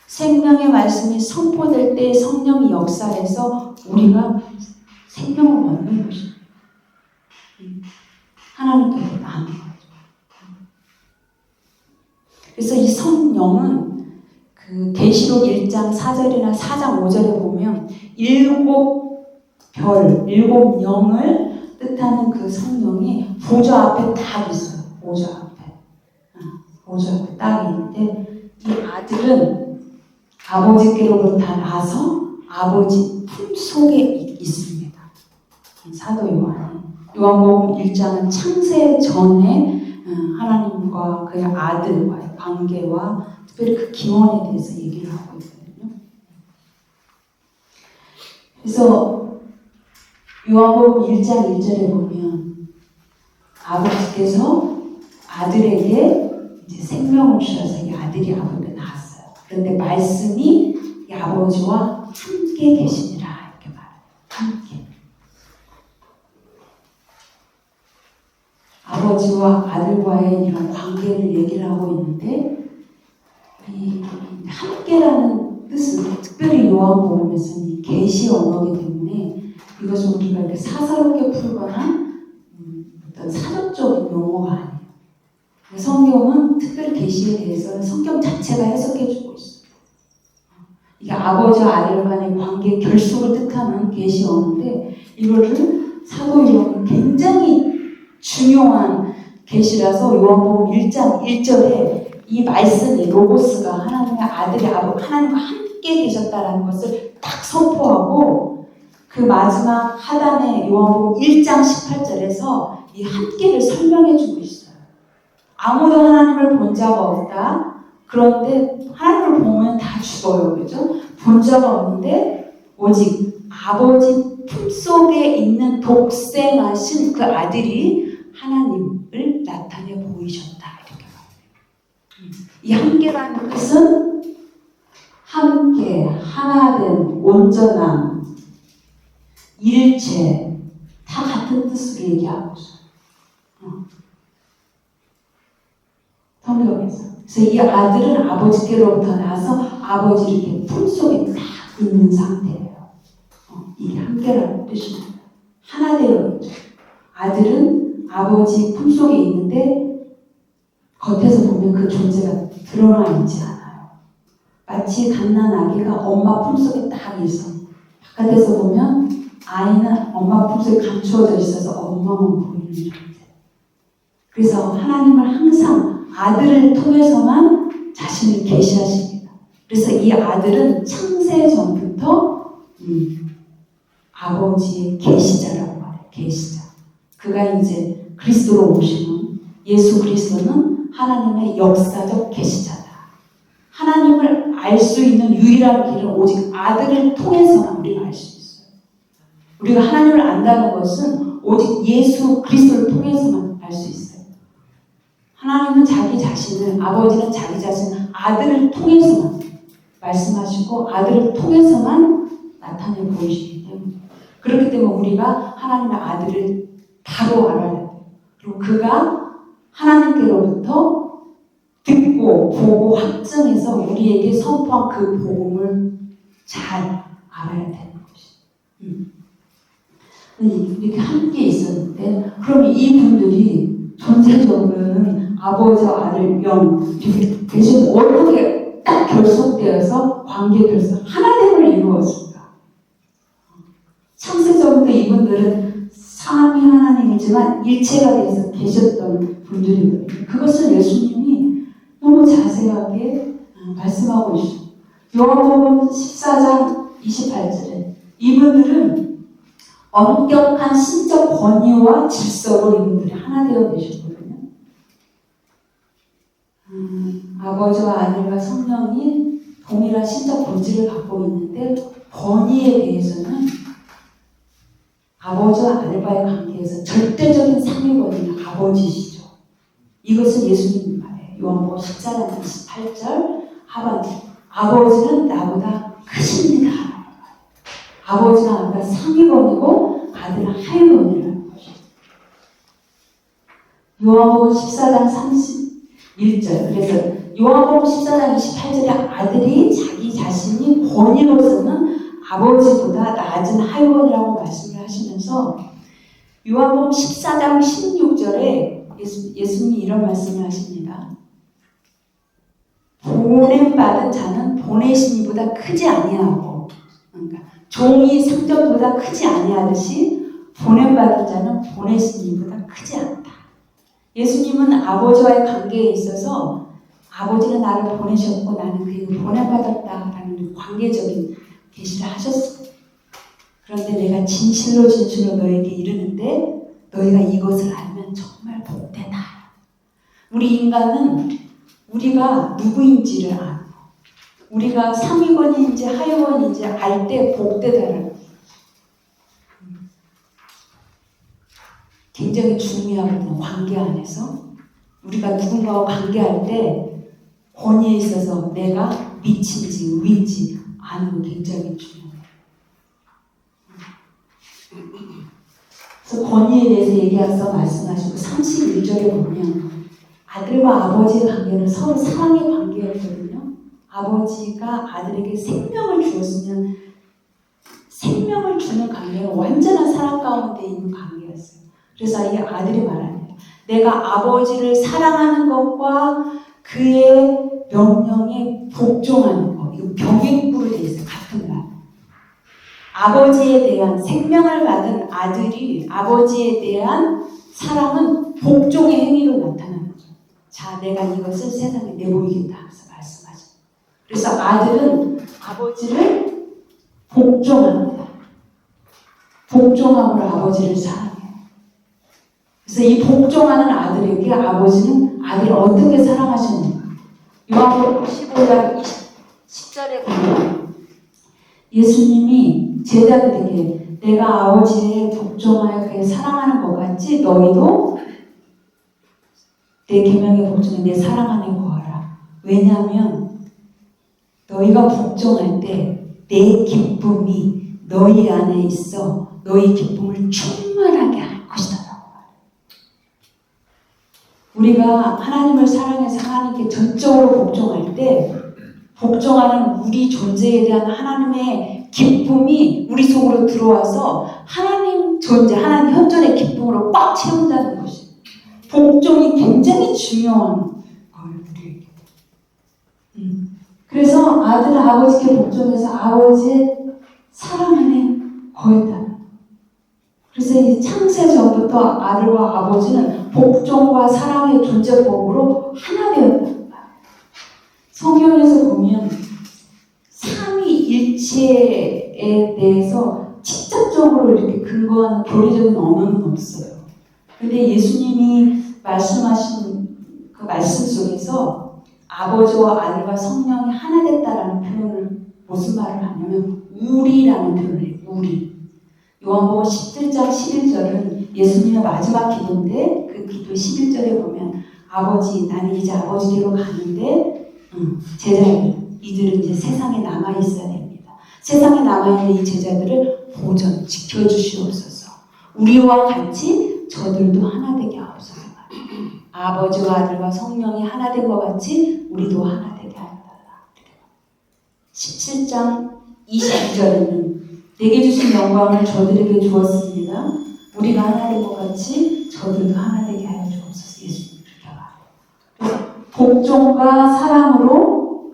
생명의 말씀이 선포될 때 성령이 역사해서 우리가 생명을 얻는 것입니다. 하나님께서 낳은 거죠. 그래서 이 성령은 그 계시록 1장 4절이나 4장 5절에 보면 7별, 7영을 뜻하는 그 성령이 보좌 앞에 딱 있어요. 보좌 앞에 딱 있는데 이 아들은 아버지께로부터 나서 아버지 품속에 있습니다. 사도 요한복음 1장은 창세 전에 하나님과 그의 아들과의 관계와 특별히 그 기원에 대해서 얘기를 하고 있거든요. 그래서 요한복음 1장 1절에 보면 아버지께서 아들에게 이제 생명을 주셔서 이 아들이 아버지가 낳았어요. 그런데 말씀이 이 아버지와 함께 계시니라 이렇게 말해요. 함께. 아버지와 아들과의 이런 관계를 얘기를 하고 있는데 이 함께라는 뜻은 특별히 요한복음에서는 계시 언어이기 때문에 이것을 우리가 이렇게 사사롭게 풀거나 어떤 사전적인 용어가 아니에요. 성경은 특별히 계시에 대해서는 성경 자체가 해석해주고 있어요. 이게 아버지와 아들 간의 관계 결속을 뜻하는 계시 언어인데 이거를 사도 요한은 굉장히 중요한 계시라서 요한복음 1장 1절에 이 말씀이 로고스가 하나님의 아들이 하나님과 함께 계셨다라는 것을 딱 선포하고 그 마지막 하단에 요한복음 1장 18절에서 이 함께를 설명해 주고 있어요. 아무도 하나님을 본 자가 없다. 그런데 하나님을 보면 다 죽어요. 그죠? 본 자가 없는데 오직 아버지 품속에 있는 독생하신 그 아들이 하나님을 나타내 보이셨다. 이렇게 말해요. 이 함께라는 뜻은 함께, 하나된, 온전함, 일체 다 같은 뜻으로 얘기하고 있어요. 성경에서. 그래서 이 아들은 아버지께로부터 나서 아버지 이렇게 품속에 딱 있는 상태예요. 이게 함께라는 뜻입니다. 하나 되어 있죠. 아들은 아버지 품속에 있는데 겉에서 보면 그 존재가 드러나 있지 않아요. 마치 갓난아기가 엄마 품속에 딱 있어. 바깥에서 보면 아이는 엄마 품속에 감추어져 있어서 엄마만 보이는 존재. 그래서 하나님을 항상 아들을 통해서만 자신을 계시하십니다. 그래서 이 아들은 창세 전부터 아버지의 계시자라고 말해요. 계시자. 그가 이제 그리스도로 오시는 예수 그리스도는 하나님의 역사적 계시자다. 하나님을 알 수 있는 유일한 길은 오직 아들을 통해서만 우리가 알 수 있어요. 우리가 하나님을 안다는 것은 오직 예수 그리스도를 통해서만 알 수 있어요. 하나님은 자기 자신을, 아버지는 자기 자신을 아들을 통해서만 말씀하시고 아들을 통해서만 나타내 보이시기 때문에 그렇기 때문에 우리가 하나님의 아들을 바로 알아야 돼요. 그리고 그가 하나님께로부터 듣고 보고 확증해서 우리에게 선포한 그 복음을 잘 알아야 되는 것이에요. 이렇게 함께 있었는데 그럼 이분들이 전체적으로는 아버지와 아들 영 대신 어떻게 딱 결속되어서 관계 결속 하나됨을 이루었습니다. 창세전부터 이분들은 삼위 하나님이지만 일체가 돼서 계셨던 분들이거든요. 그것을 예수님이 너무 자세하게 말씀하고 있어요. 요한복음 14장 28절에 이분들은 엄격한 신적 권위와 질서로 이분들이 하나 되어 계셨거든요. 아버지와 아들과 성령이 동일한 신적 본질을 갖고 있는데 권위에 대해서는 아버지와 아들과의 관계에서 절대적인 상위 권위는 아버지시죠. 이것은 예수님 말이에요. 요한복음 14장 28절 하반절 아버지는 나보다 크십니다. 아버지가 나보다 상위 권위고 아들은 하위 권위라는 것이죠. 요한복음 14장 31절 그래서 요한복음 14장 28절에 아들이 자기 자신이 권위로서는 아버지보다 낮은 하위권이라고 말씀을 하시면서 요한복음 14장 16절에 예수님이 이런 말씀을 하십니다. 보냄받은 자는 보내신 이보다 크지 아니하고 그러니까 종이 상전보다 크지 아니하듯이 보냄받은 자는 보내신 이보다 크지 않다. 예수님은 아버지와의 관계에 있어서 아버지는 나를 보내셨고 나는 그에게 보냄받았다라는 관계적인 계시를 하셨어요. 그런데 내가 진실로 너에게 이르는데 너희가 이것을 알면 정말 복되다. 우리 인간은 우리가 누구인지를 알고 우리가 상위권인지 하위권인지 알 때 복되다라는 거예요. 굉장히 중요하거든요. 관계 안에서. 우리가 누군가와 관계할 때 권위에 있어서 내가 밑인지 위인지 아는 거 굉장히 중요해요. 그래서 권위에 대해서 얘기해서 말씀하시고 31절에 보면 아들과 아버지의 관계는 서로 사랑의 관계였거든요. 아버지가 아들에게 생명을 주었으면 생명을 주는 관계는 완전한 사랑 가운데 있는 관계였어요. 그래서 이 아들이 말합니다. 내가 아버지를 사랑하는 것과 그의 명령에 복종하는 것. 이거 병행구로 되어 있어요. 같은 말. 아버지에 대한 생명을 받은 아들이 아버지에 대한 사랑은 복종의 행위로 나타나는 거죠. 자, 내가 이것을 세상에 내보이겠다 하면서 말씀하죠. 그래서 아들은 아버지를 복종합니다. 복종함으로 아버지를 사랑해요. 그래서 이 복종하는 아들에게 아버지는 아들을 어떻게 사랑하셨는가? 요한복음 15장 10절에 보면 예수님이 제자들에게 내가 아버지의 복종하여 그의 사랑하는 것 같이 너희도 내 계명에 복종해 내 사랑 안에 거하라. 왜냐하면 너희가 복종할 때 내 기쁨이 너희 안에 있어 너희 기쁨을 충만하게 할 것이다. 우리가 하나님을 사랑해서 하나님께 전적으로 복종할 때 복종하는 우리 존재에 대한 하나님의 기쁨이 우리 속으로 들어와서 하나님 존재, 하나님 현존의 기쁨으로 꽉 채운다는 것이에요. 복종이 굉장히 중요한 거예요, 우리에게. 그래서 아들은 아버지께 복종해서 아버지의 사랑 안에 거했다. 그래서 이 창세 전부터 아들과 아버지는 복종과 사랑의 존재법으로 하나 되었다. 성경에서 보면 삼위일체에 대해서 직접적으로 이렇게 근거하는 교리적인 언어는 없어요. 근데 예수님이 말씀하신 그 말씀 속에서 아버지와 아들과 성령이 하나 됐다라는 표현을 무슨 말을 하냐면 우리라는 표현을 해요. 우리. 요한복음 17장 11절은 예수님의 마지막 기도인데 그 기도 11절에 보면 아버지 나는 이제 아버지께로 가는데 제자들 이들은 이제 세상에 남아 있어야 됩니다. 세상에 남아 있는 이 제자들을 보전 지켜주시옵소서. 우리와 같이 저들도 하나 되게 하옵소서. 아버지와 아들과 성령이 하나 된 것 같이 우리도 하나 되게 하였다. 17장 22절에는 내게 주신 영광을 저들에게 주었습니다. 우리가 하나 된 것 같이 저들도 하나 되게 하여 주옵소서. 예수님 그렇게 말해요. 복종과 사랑으로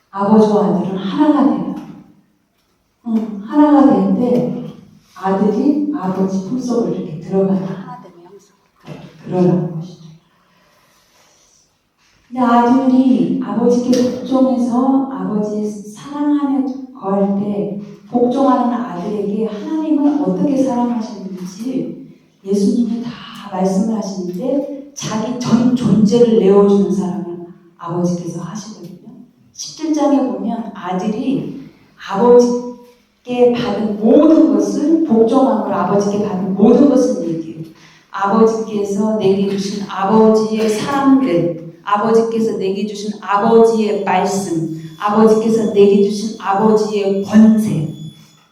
아버지와 아들은 하나가 돼요. 하나가 되는데 아들이 아버지 품속으로 이렇게 들어가요. 하나 되면 항상 그러라는 것이죠. 근데 아들이 아버지께 복종해서 아버지의 사랑 안에 거할 때 복종하는 아들에게 하나님은 어떻게 사랑하셨는지 예수님이 다 말씀을 하시는데 자기 전 존재를 내어주는 사랑을 아버지께서 하시거든요. 17장에 보면 아들이 아버지께 받은 모든 것을 복종함으로 아버지께 받은 모든 것을 얘기해요. 아버지께서 내게 주신 아버지의 사랑들, 아버지께서 내게 주신 아버지의 말씀, 아버지께서 내게 주신 아버지의 권세,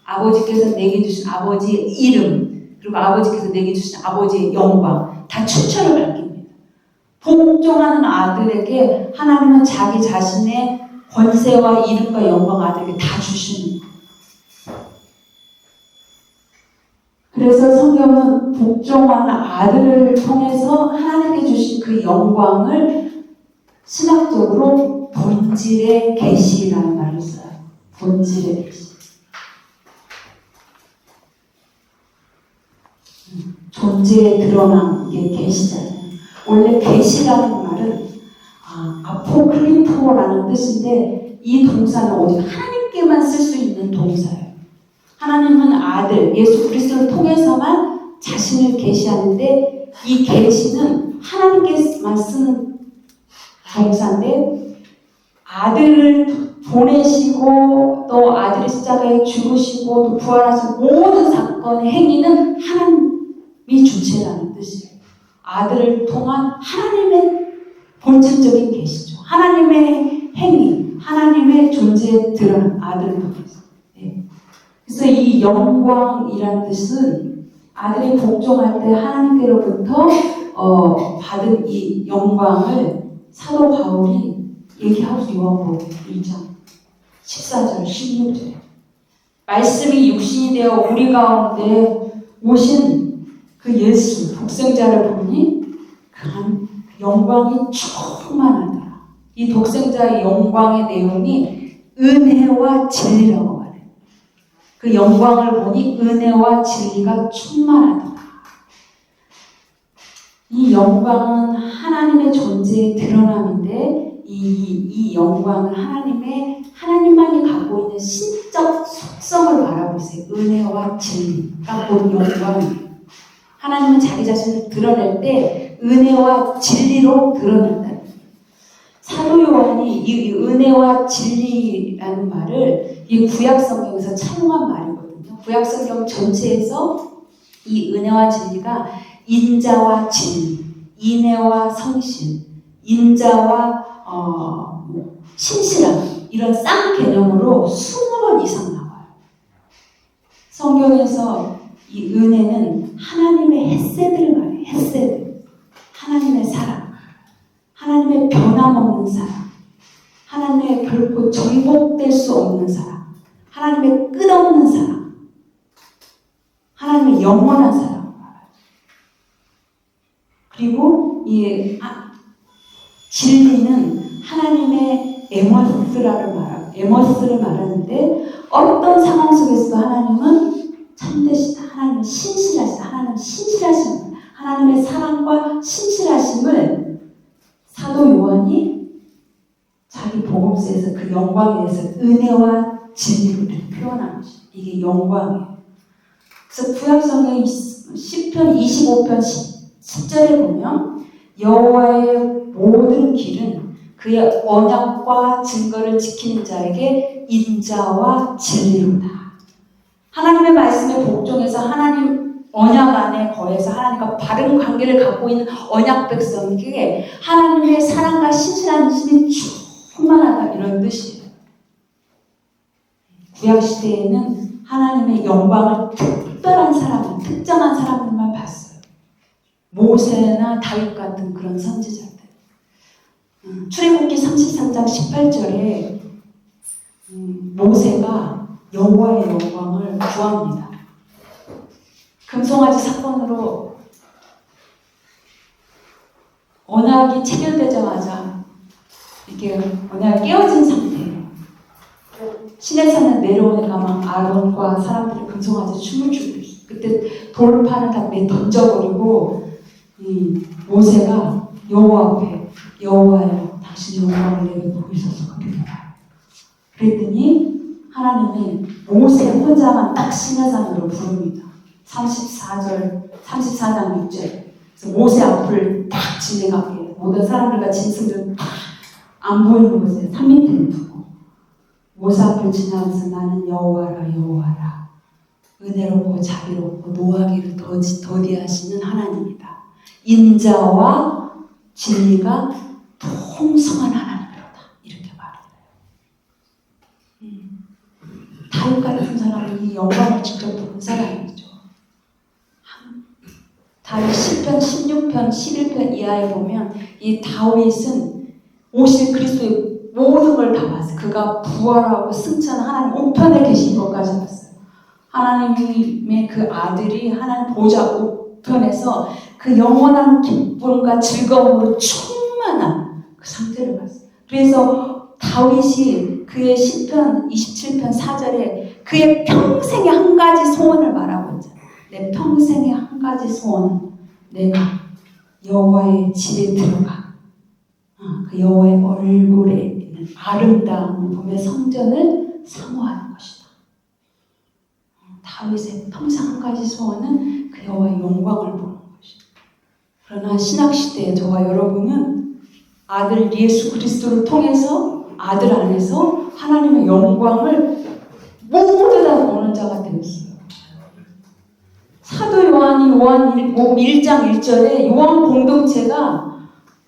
아버지께서 내게 주신 아버지의 이름, 그리고 아버지께서 내게 주신 아버지의 영광 다 추천을 받깁니다. 복종하는 아들에게 하나님은 자기 자신의 권세와 이름과 영광 아들에게 다 주시는 거예요. 그래서 성경은 복종하는 아들을 통해서 하나님께 주신 그 영광을 신학적으로 본질의 계시라는 말을 써요. 본질의 계시. 존재에 드러난 게 계시잖아요. 원래 계시라는 말은 아포크리토라는 뜻인데 이 동사는 오직 하나님께만 쓸 수 있는 동사예요. 하나님은 아들 예수 그리스도를 통해서만 자신을 계시하는데 이 계시는 하나님께만 쓰는 동사인데 아들을 보내시고 또 아들의 십자가에 죽으시고 또 부활하신 모든 사건의 행위는 하나님 주체라는 뜻이에요. 아들을 통한 하나님의 본질적인 계시죠. 하나님의 행위, 하나님의 존재에 드러난 아들을 통해서. 네. 그래서 이 영광이란 뜻은 아들이 복종할 때 하나님께로부터 받은 이 영광을 사도 바울이 얘기하고 요한복음 1장 14절 16절 말씀이 육신이 되어 우리 가운데 오신 그 예수 독생자를 보니 그 영광이 충만하더라. 이 독생자의 영광의 내용이 은혜와 진리라고 말해요. 그 영광을 보니 은혜와 진리가 충만하더라. 이 영광은 하나님의 존재의 드러남인데 이 영광은 하나님만이 갖고 있는 신적 속성을 말하고 있어요. 은혜와 진리가 본 영광이에요. 하나님은 자기 자신을 드러낼 때 은혜와 진리로 드러낸다. 사도 요한이 이 은혜와 진리라는 말을 이 구약 성경에서 차용한 말이거든요. 구약 성경 전체에서 이 은혜와 진리가 인자와 진리, 인애와 성실, 인자와 신실함 이런 쌍 개념으로 20번 이상 나와요. 성경에서 이 은혜는 하나님의 헷세드를 말해요. 헷세드. 하나님의 사랑. 하나님의 변함없는 사랑. 하나님의 결코 정복될 수 없는 사랑. 하나님의 끝없는 사랑. 하나님의 영원한 사랑. 그리고 이 진리는 하나님의 에머스를 말하는데 어떤 상황 속에서도 하나님은 참되시다. 하나님은 신실하시다. 하나님은 신실하신 하나님의 사랑과 신실하심을 사도 요한이 자기 복음서에서 그 영광에 대해서 은혜와 진리로 표현한 것이 이게 영광이에요. 그래서 구약성경 시편 25편 10절에 보면 여호와의 모든 길은 그의 언약과 증거를 지키는 자에게 인자와 진리로다. 하나님의 말씀에 복종해서 하나님 언약 안에 거해서 하나님과 바른 관계를 갖고 있는 언약 백성에게 하나님의 사랑과 신실한 힘이 충만하다 이런 뜻이에요. 구약 시대에는 하나님의 영광을 특별한 사람, 특정한 사람들만 봤어요. 모세나 다윗 같은 그런 선지자들. 출애굽기 33장 18절에 모세가 여호와의 영광을 구합니다. 금송아지 사건으로 언약이 체결되자마자 이렇게 언약이 깨어진 상태예요. 시내산에 내려오니까 막 아론과 사람들이 금송아지 춤을 추고 있어요. 그때 돌판을 다 던져버리고 이 모세가 여호와 앞에 여호와여 당신 영광을 내게 보이소서 그랬더니 하나님이 모세 혼자만 딱 시내산으로 부릅니다. 34장 6절 그래서 모세 앞을 딱 지나가게 모든 사람들과 짐승들 다 안 보이는 곳에 산 밑에 두고 모세 앞을 지나면서 나는 여호와라 여호와라 은혜롭고 자비롭고 노하기를 더디하시는 하나님이다. 인자와 진리가 통성한 하나님이로다. 이렇게 말해요. 다윗 같은 사람은 이 영광을 직접 본 사람이죠. 다윗 10편, 16편, 11편 이하에 보면 이 다윗은 오실 그리스도의 모든 걸 다 봤어요. 그가 부활하고 승천 하나님 우편에 계신 것까지 봤어요. 하나님의 그 아들이 하나님 보좌 우편에서 그 영원한 기쁨과 즐거움으로 충만한 그 상태를 봤어요. 그래서 다윗이 그의 시편 27편 4절에 그의 평생의 한 가지 소원을 말하고 있잖아요. 내 평생의 한 가지 소원은 내가 여호와의 집에 들어가 그 여호와의 얼굴에 있는 아름다움을 보며 성전을 사모하는 것이다. 다윗의 평생 한 가지 소원은 그 여호와의 영광을 보는 것이다. 그러나 신학시대에 저와 여러분은 아들 예수 그리스도를 통해서 아들 안에서 하나님의 영광을 모두 다 보는 자가 되었어요. 사도 요한이 요한 1장 1절에 요한 공동체가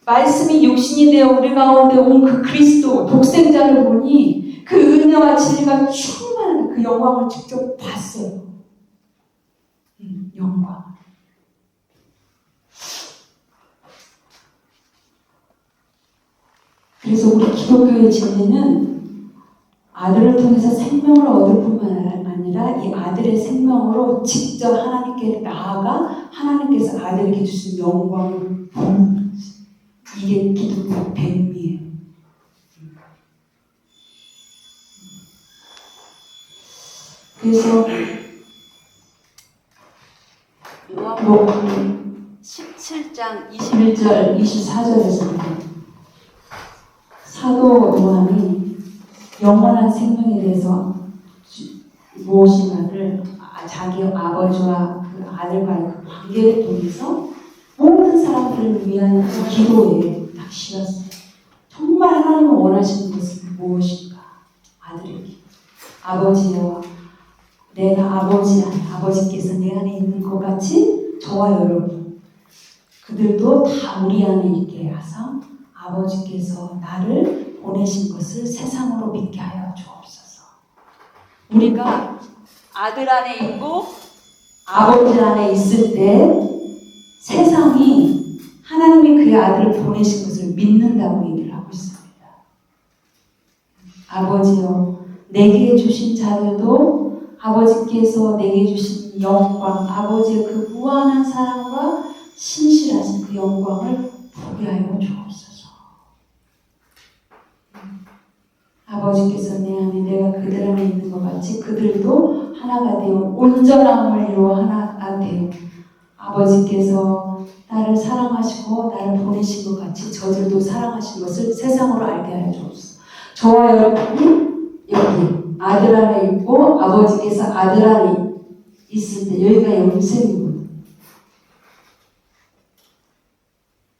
말씀이 육신이 되어 우리 가운데 온 그 그리스도 독생자를 보니 그 은혜와 진리가 충만한 그 영광을 직접 봤어요. 영광. 그래서 우리 기독교의 진리는 아들을 통해서 생명을 얻을 뿐만 아니라 이 아들의 생명으로 직접 하나님께 나아가 하나님께서 아들에게 주신 영광을 보는 거지. 이게 기독교의 백미예요. 그래서 요한복음 17장 21절 24절에서는 사도 요한이 영원한 생명에 대해서 무엇인가를 자기 아버지와 그 아들과의 그 관계를 통해서 모든 사람들을 위한 그 기도에 딱 실었어요. 정말 하나님은 원하시는 것은 무엇인가? 아들에게. 아버지여, 내가 아버지께서 내 안에 있는 것 같이 저와 여러분, 그들도 다 우리 안에 있게 하사 아버지께서 나를 보내신 것을 세상으로 믿게 하여 주옵소서. 우리가 아들 안에 있고 아버지 안에 있을 때 세상이 하나님이 그의 아들을 보내신 것을 믿는다고 얘기를 하고 있습니다. 아버지여, 내게 주신 자들도 아버지께서 내게 주신 영광, 아버지의 그 무한한 사랑과 신실하신 그 영광을 보게 하여 주옵소서. 아버지께서 내 안에 내가 그들 안에 있는 것 같이 그들도 하나가 되어 온전함을 이루어 하나가 되어 아버지께서 나를 사랑하시고 나를 보내신 것 같이 저들도 사랑하신 것을 세상으로 알게 하여 주옵소서. 저와 여러분이 여기 아들 안에 있고 아버지께서 아들 안에 있을 때 여기가 영생이거든요.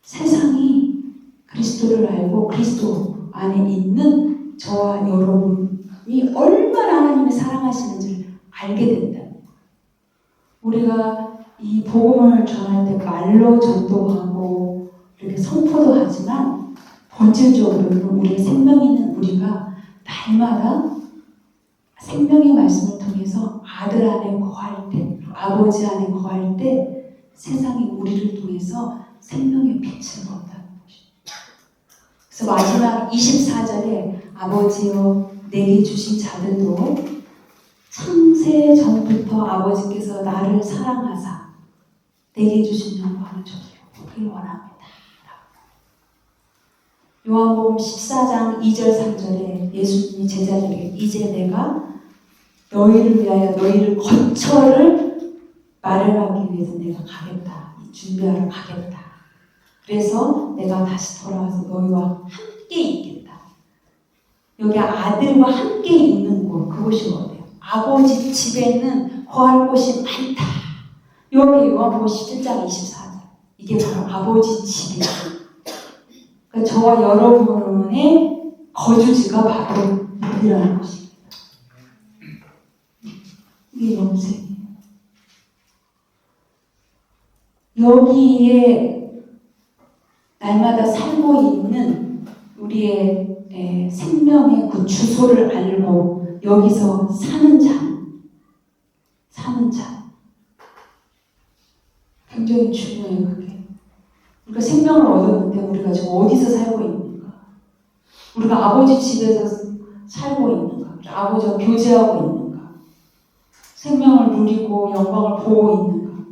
세상이 그리스도를 알고 그리스도 안에 있는 저와 여러분이 얼마나 하나님이 사랑하시는지를 알게 된다. 우리가 이 복음을 전할 때 말로 전도하고 이렇게 선포도 하지만 본질적으로는 우리의 생명 있는 우리가 날마다 생명의 말씀을 통해서 아들 안에 거할 때, 아버지 안에 거할 때 세상이 우리를 통해서 생명의 빛을 본다는 것입니다. 그래서 마지막 24절에 아버지여 내게 주신 자들도 창세 전부터 아버지께서 나를 사랑하사 내게 주신 영광을 저들로 보길 원합니다. 요한복음 14장 2절 3절에 예수님이 제자들에게 이제 내가 너희를 위하여 너희를 거처를 마련하기 위해서 내가 가겠다. 준비하러 가겠다. 그래서 내가 다시 돌아와서 너희와 함께 있겠다. 여기 아들과 함께 있는 곳, 그곳이 어디예요? 아버지 집에는 거할 곳이 많다. 여기 요한복음 17장 24절. 이게 바로 아버지 집이에요. 그러니까 저와 여러분의 거주지가 바로 여기라는 것입니다. 이게 영생이에요. 여기에 날마다 살고 있는 우리의 생명의 그 주소를 알고 여기서 사는 자. 굉장히 중요해요, 그게. 우리가 생명을 얻었는데 우리가 지금 어디서 살고 있는가? 우리가 아버지 집에서 살고 있는가? 아버지와 교제하고 있는가? 생명을 누리고 영광을 보고 있는가?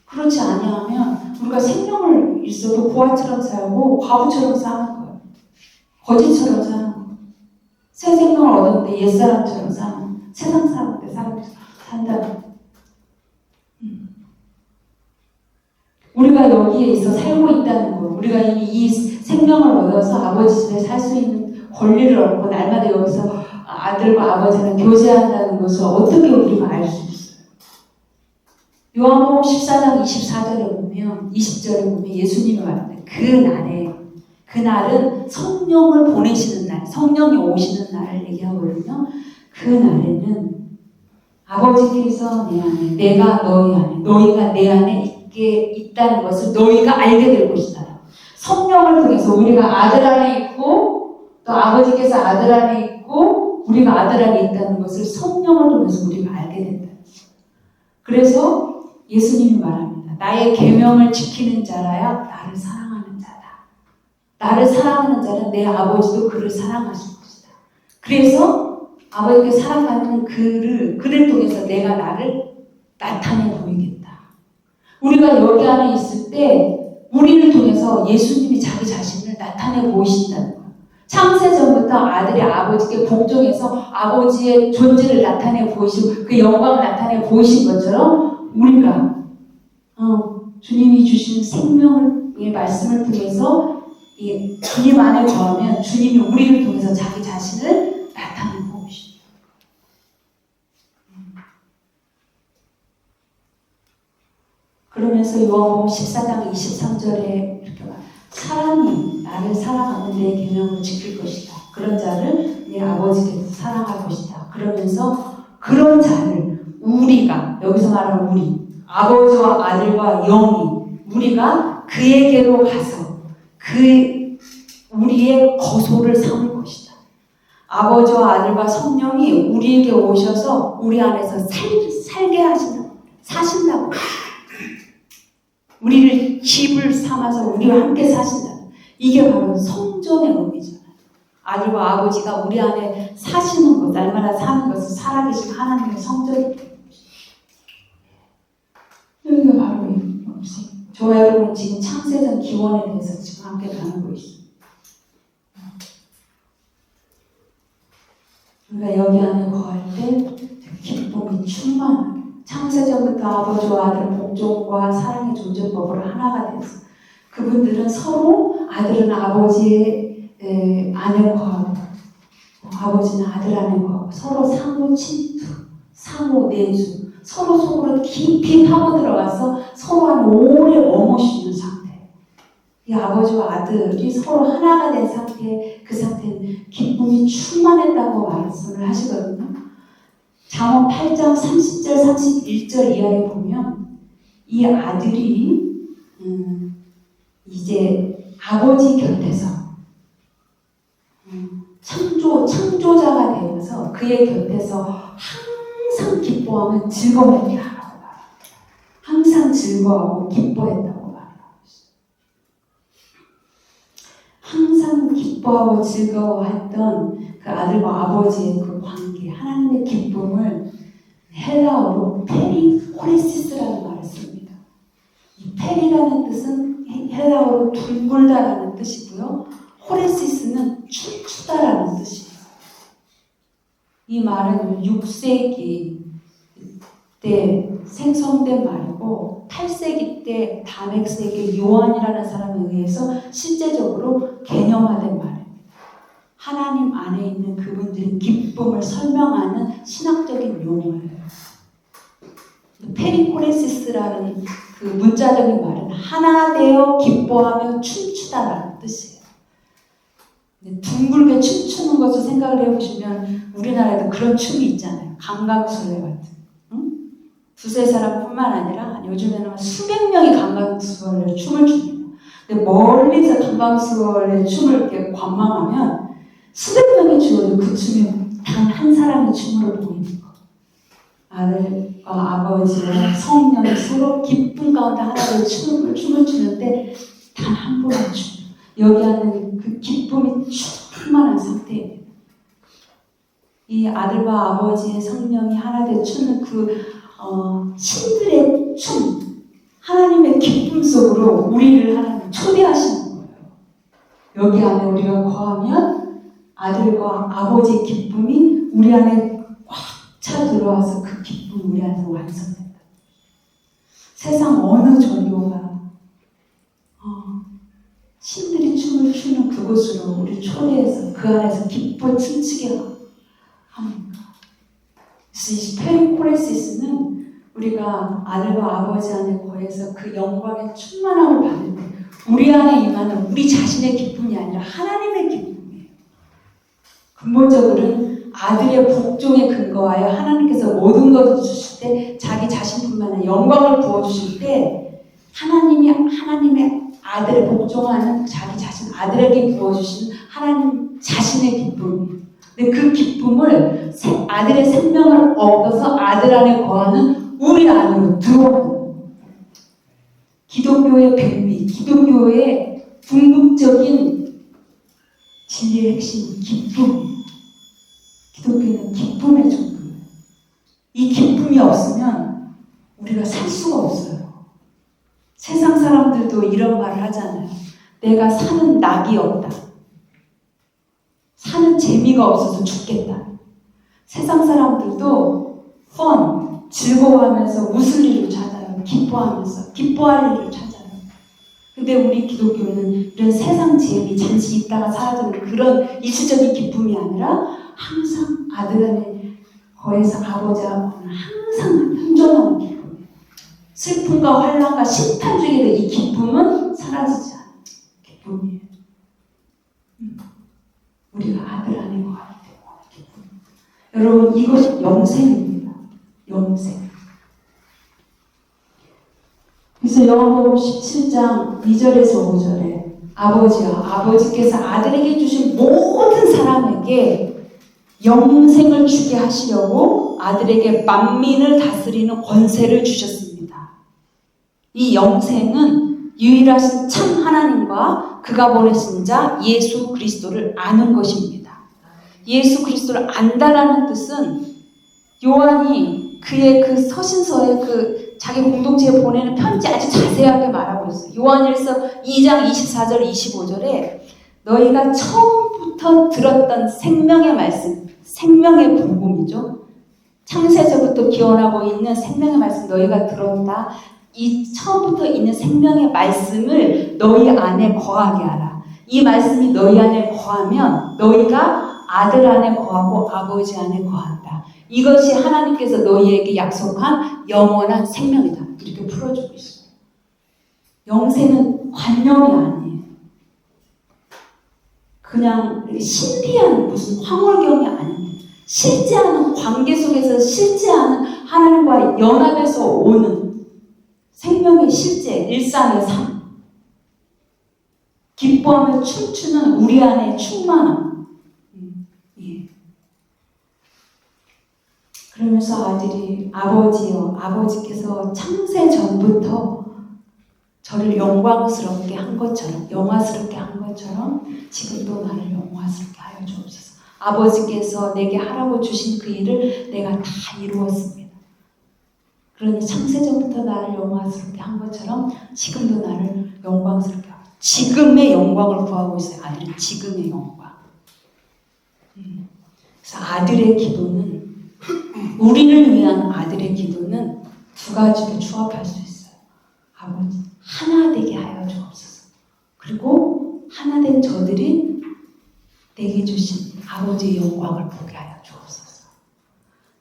그렇지 아니하면 우리가 생명을 있어도 부하처럼 살고 과부처럼 사는 거예요. 거지처럼 사는 거예요. 새 생명을 얻었는데 옛사람처럼 사는, 세상 사람한테 산다는 거예요. 우리가 여기에 있어 살고 있다는 거, 우리가 이미 이 생명을 얻어서 아버지 집에 살 수 있는 권리를 얻고 날마다 여기서 아들과 아버지랑 교제한다는 것을 어떻게 우리가 알 수 있어요? 요한복음 14장 24절에 보면 20절에 보면 예수님이 말하는데 그날은 성령을 보내시는 날, 성령이 오시는 날을 얘기하거든요. 그 날에는 아버지께서 내 안에, 내가 너희 안에, 너희가 내 안에 있게 있다는 것을 너희가 알게 될 것이다. 성령을 통해서 우리가 아들 안에 있고 또 아버지께서 아들 안에 있고 우리가 아들 안에 있다는 것을 성령을 통해서 우리가 알게 된다. 그래서 예수님이 말합니다. 나의 계명을 지키는 자라야 나를 사랑하는 자다. 나를 사랑하는 자는 내 아버지도 그를 사랑하실 것이다. 그래서 아버지께 사랑하는 그를 통해서 내가 나를 나타내 보이겠다. 우리가 여기 안에 있을 때 우리를 통해서 예수님이 자기 자신을 나타내 보이신다는 거예요. 창세전부터 아들이 아버지께 복종해서 아버지의 존재를 나타내 보이시고 그 영광을 나타내 보이신 것처럼 우리가 주님이 주신 생명의 말씀을 통해서 주님 안에 거하면 주님이 우리를 통해서 자기 자신을 나타내 보이십니다. 그러면서 요한복음 14장 23절에 이렇게 말합니다. 사람이 나를 사랑하는 내 계명을 지킬 것이다. 그런 자를 내 아버지께서 사랑할 것이다. 그러면서 그런 자를 우리가, 여기서 말하는 우리, 아버지와 아들과 영이 우리가 그에게로 가서 우리의 거소를 삼을 것이다. 아버지와 아들과 성령이 우리에게 오셔서 우리 안에서 살게 사신다고. 우리를 집을 삼아서 우리와 함께 사신다. 이게 바로 성전의 의미잖아요. 아들과 아버지가 우리 안에 사시는 것, 날마다 사는 것을 살아계신 하나님의 성전입니다. 여기가 바로 저와 여러분 지금 창세전 기원에 대해서 지금 함께 나누고 있습니다. 우리가 여기 안에 거할 때 기쁨이 충만하게 창세전부터 아버지와 아들은 복종과 사랑의 존재법으로 하나가 돼서 그분들은 서로 아들은 아버지의 안에 거하고 아버지는 아들 안에 거하고 서로 상호 침투, 상호 내주 서로 속으로 깊이 파고 들어가서 서로 한 오래 머무시는 상태. 이 아버지와 아들이 서로 하나가 된 상태, 그 상태는 기쁨이 충만했다고 말씀을 하시거든요. 잠언 8장 30절 31절 이하에 보면 이 아들이 이제 아버지 곁에서 창조자가 되어서 그의 곁에서 항상 기뻐하면 즐거워했다라고 말합니다. 항상 즐거워하고 기뻐했다고 말합니다. 항상 기뻐하고 즐거워했던 그 아들과 아버지의 그 관계, 하나님의 기쁨을 헬라어로 페리코레시스라는 말을 씁니다. 이 페리라는 뜻은 헬라어로 둥글다라는 뜻이고요. 코레시스는 춤추다라는 뜻이에요. 이 말은 6세기 때 생성된 말이고 8세기 때 담액세계 요한이라는 사람에 의해서 실제적으로 개념화된 말입니다. 하나님 안에 있는 그분들의 기쁨을 설명하는 신학적인 용어예요. 페리코레시스라는 그 문자적인 말은 하나 되어 기뻐하며 춤추다라는 뜻이에요. 둥글게 춤추는 것을 생각을 해보시면 우리나라에도 그런 춤이 있잖아요. 강강술래 같은. 응? 두세 사람뿐만 아니라 요즘에는 수백 명이 강강술래 춤을 춥니다. 근데 멀리서 강강술래 춤을 이렇게 관망하면 수백 명이 추어도 그 춤이 단 한 사람의 춤으로 보이는 거. 아들과 아버지와 성령이 서로 기쁨 가운데 하나로 춤을 추는데 단 한 번의 춤. 여기 하는 그 기쁨이 충만한 상태입니다. 이 아들과 아버지의 성령이 하나 되어 추는 그 신들의 춤, 하나님의 기쁨 속으로 우리를 하나님 초대하시는 거예요. 여기 안에 우리가 거하면 아들과 아버지의 기쁨이 우리 안에 꽉 차 들어와서 그 기쁨이 우리 안에서 완성된다. 세상 어느 종교가 신들이 춤을 추는 그곳으로 우리 초대해서 그 안에서 기뻐 춤추게 합니다. 그래서 이 페리코레시스는 우리가 아들과 아버지 안에 거해서 그 영광의 충만함을 받을 때 우리 안에 임하는 우리 자신의 기쁨이 아니라 하나님의 기쁨이에요. 근본적으로는 아들의 복종에 근거하여 하나님께서 모든 것을 주실 때 자기 자신뿐만 아니라 영광을 부어주실 때 하나님의 아들에 복종하는 자기 자신 아들에게 부어주시는 하나님 자신의 기쁨이에요. 근데 그 기쁨을 아들의 생명을 얻어서 아들 안에 거하는 우리 안으로 들어오는 기독교의 백미, 기독교의 궁극적인 진리의 핵심 기쁨이에요. 기독교는 기쁨의 종교예요. 이 기쁨이 없으면 우리가 살 수가 없어요. 세상 사람들도 이런 말을 하잖아요. 내가 사는 낙이 없다. 사는 재미가 없어서 죽겠다. 세상 사람들도 즐거워하면서 웃을 일을 찾아요. 기뻐할 일을 찾아요. 근데 우리 기독교는 이런 세상 재미, 잠시 있다가 사라지는 그런 일시적인 기쁨이 아니라 항상 아들 안에 거해서 아버지와 항상 현존하는 기쁨이에요. 슬픔과 환난과 심판 중에도 이 기쁨은 사라지지 않아요. 기쁨이에요. 우리가 아들 안에 거하기 때문에 기쁨. 여러분 이것이 영생입니다. 영생. 그래서 요한복음 17장 2절에서 5절에 아버지께서 아들에게 주신 모든 사람에게 영생을 주게 하시려고 아들에게 만민을 다스리는 권세를 주셨습니다. 이 영생은 유일하신 참 하나님과 그가 보내신 자 예수 그리스도를 아는 것입니다. 예수 그리스도를 안다라는 뜻은 요한이 그의 그 서신서에 그 자기 공동체에 보내는 편지 아주 자세하게 말하고 있어요. 요한일서 2장 24절 25절에 너희가 처음부터 들었던 생명의 말씀, 생명의 복음이죠. 창세서부터 기원하고 있는 생명의 말씀 너희가 들었다. 이 처음부터 있는 생명의 말씀을 너희 안에 거하게 하라. 이 말씀이 너희 안에 거하면 너희가 아들 안에 거하고 아버지 안에 거한다. 이것이 하나님께서 너희에게 약속한 영원한 생명이다. 이렇게 풀어주고 있어요. 영생은 관념이 아니에요. 그냥 신비한 무슨 황홀경이 아닙니다. 실제하는 관계 속에서 실제하는 하나님과의 연합에서 오는 생명의 실제, 일상의 삶. 기뻐하며 춤추는 우리 안의 충만함. 예. 그러면서 아들이 아버지께서 창세 전부터 저를 영광스럽게 한 것처럼, 영화스럽게 한 것처럼 지금도 나를 영화스럽게 하여 주옵소서. 아버지께서 내게 하라고 주신 그 일을 내가 다 이루었습니다. 그러니 창세 전부터 나를 영광스럽게 한 것처럼 지금도 나를 영광스럽게 하고 지금의 영광을 구하고 있어요. 아들은 지금의 영광. 그래서 아들의 기도는 우리를 위한 아들의 기도는 두 가지로 추합할 수 있어요. 아버지 하나 되게 하여 주옵소서. 그리고 하나 된 저들이 내게 주신 아버지의 영광을 보게 하여 주옵소서.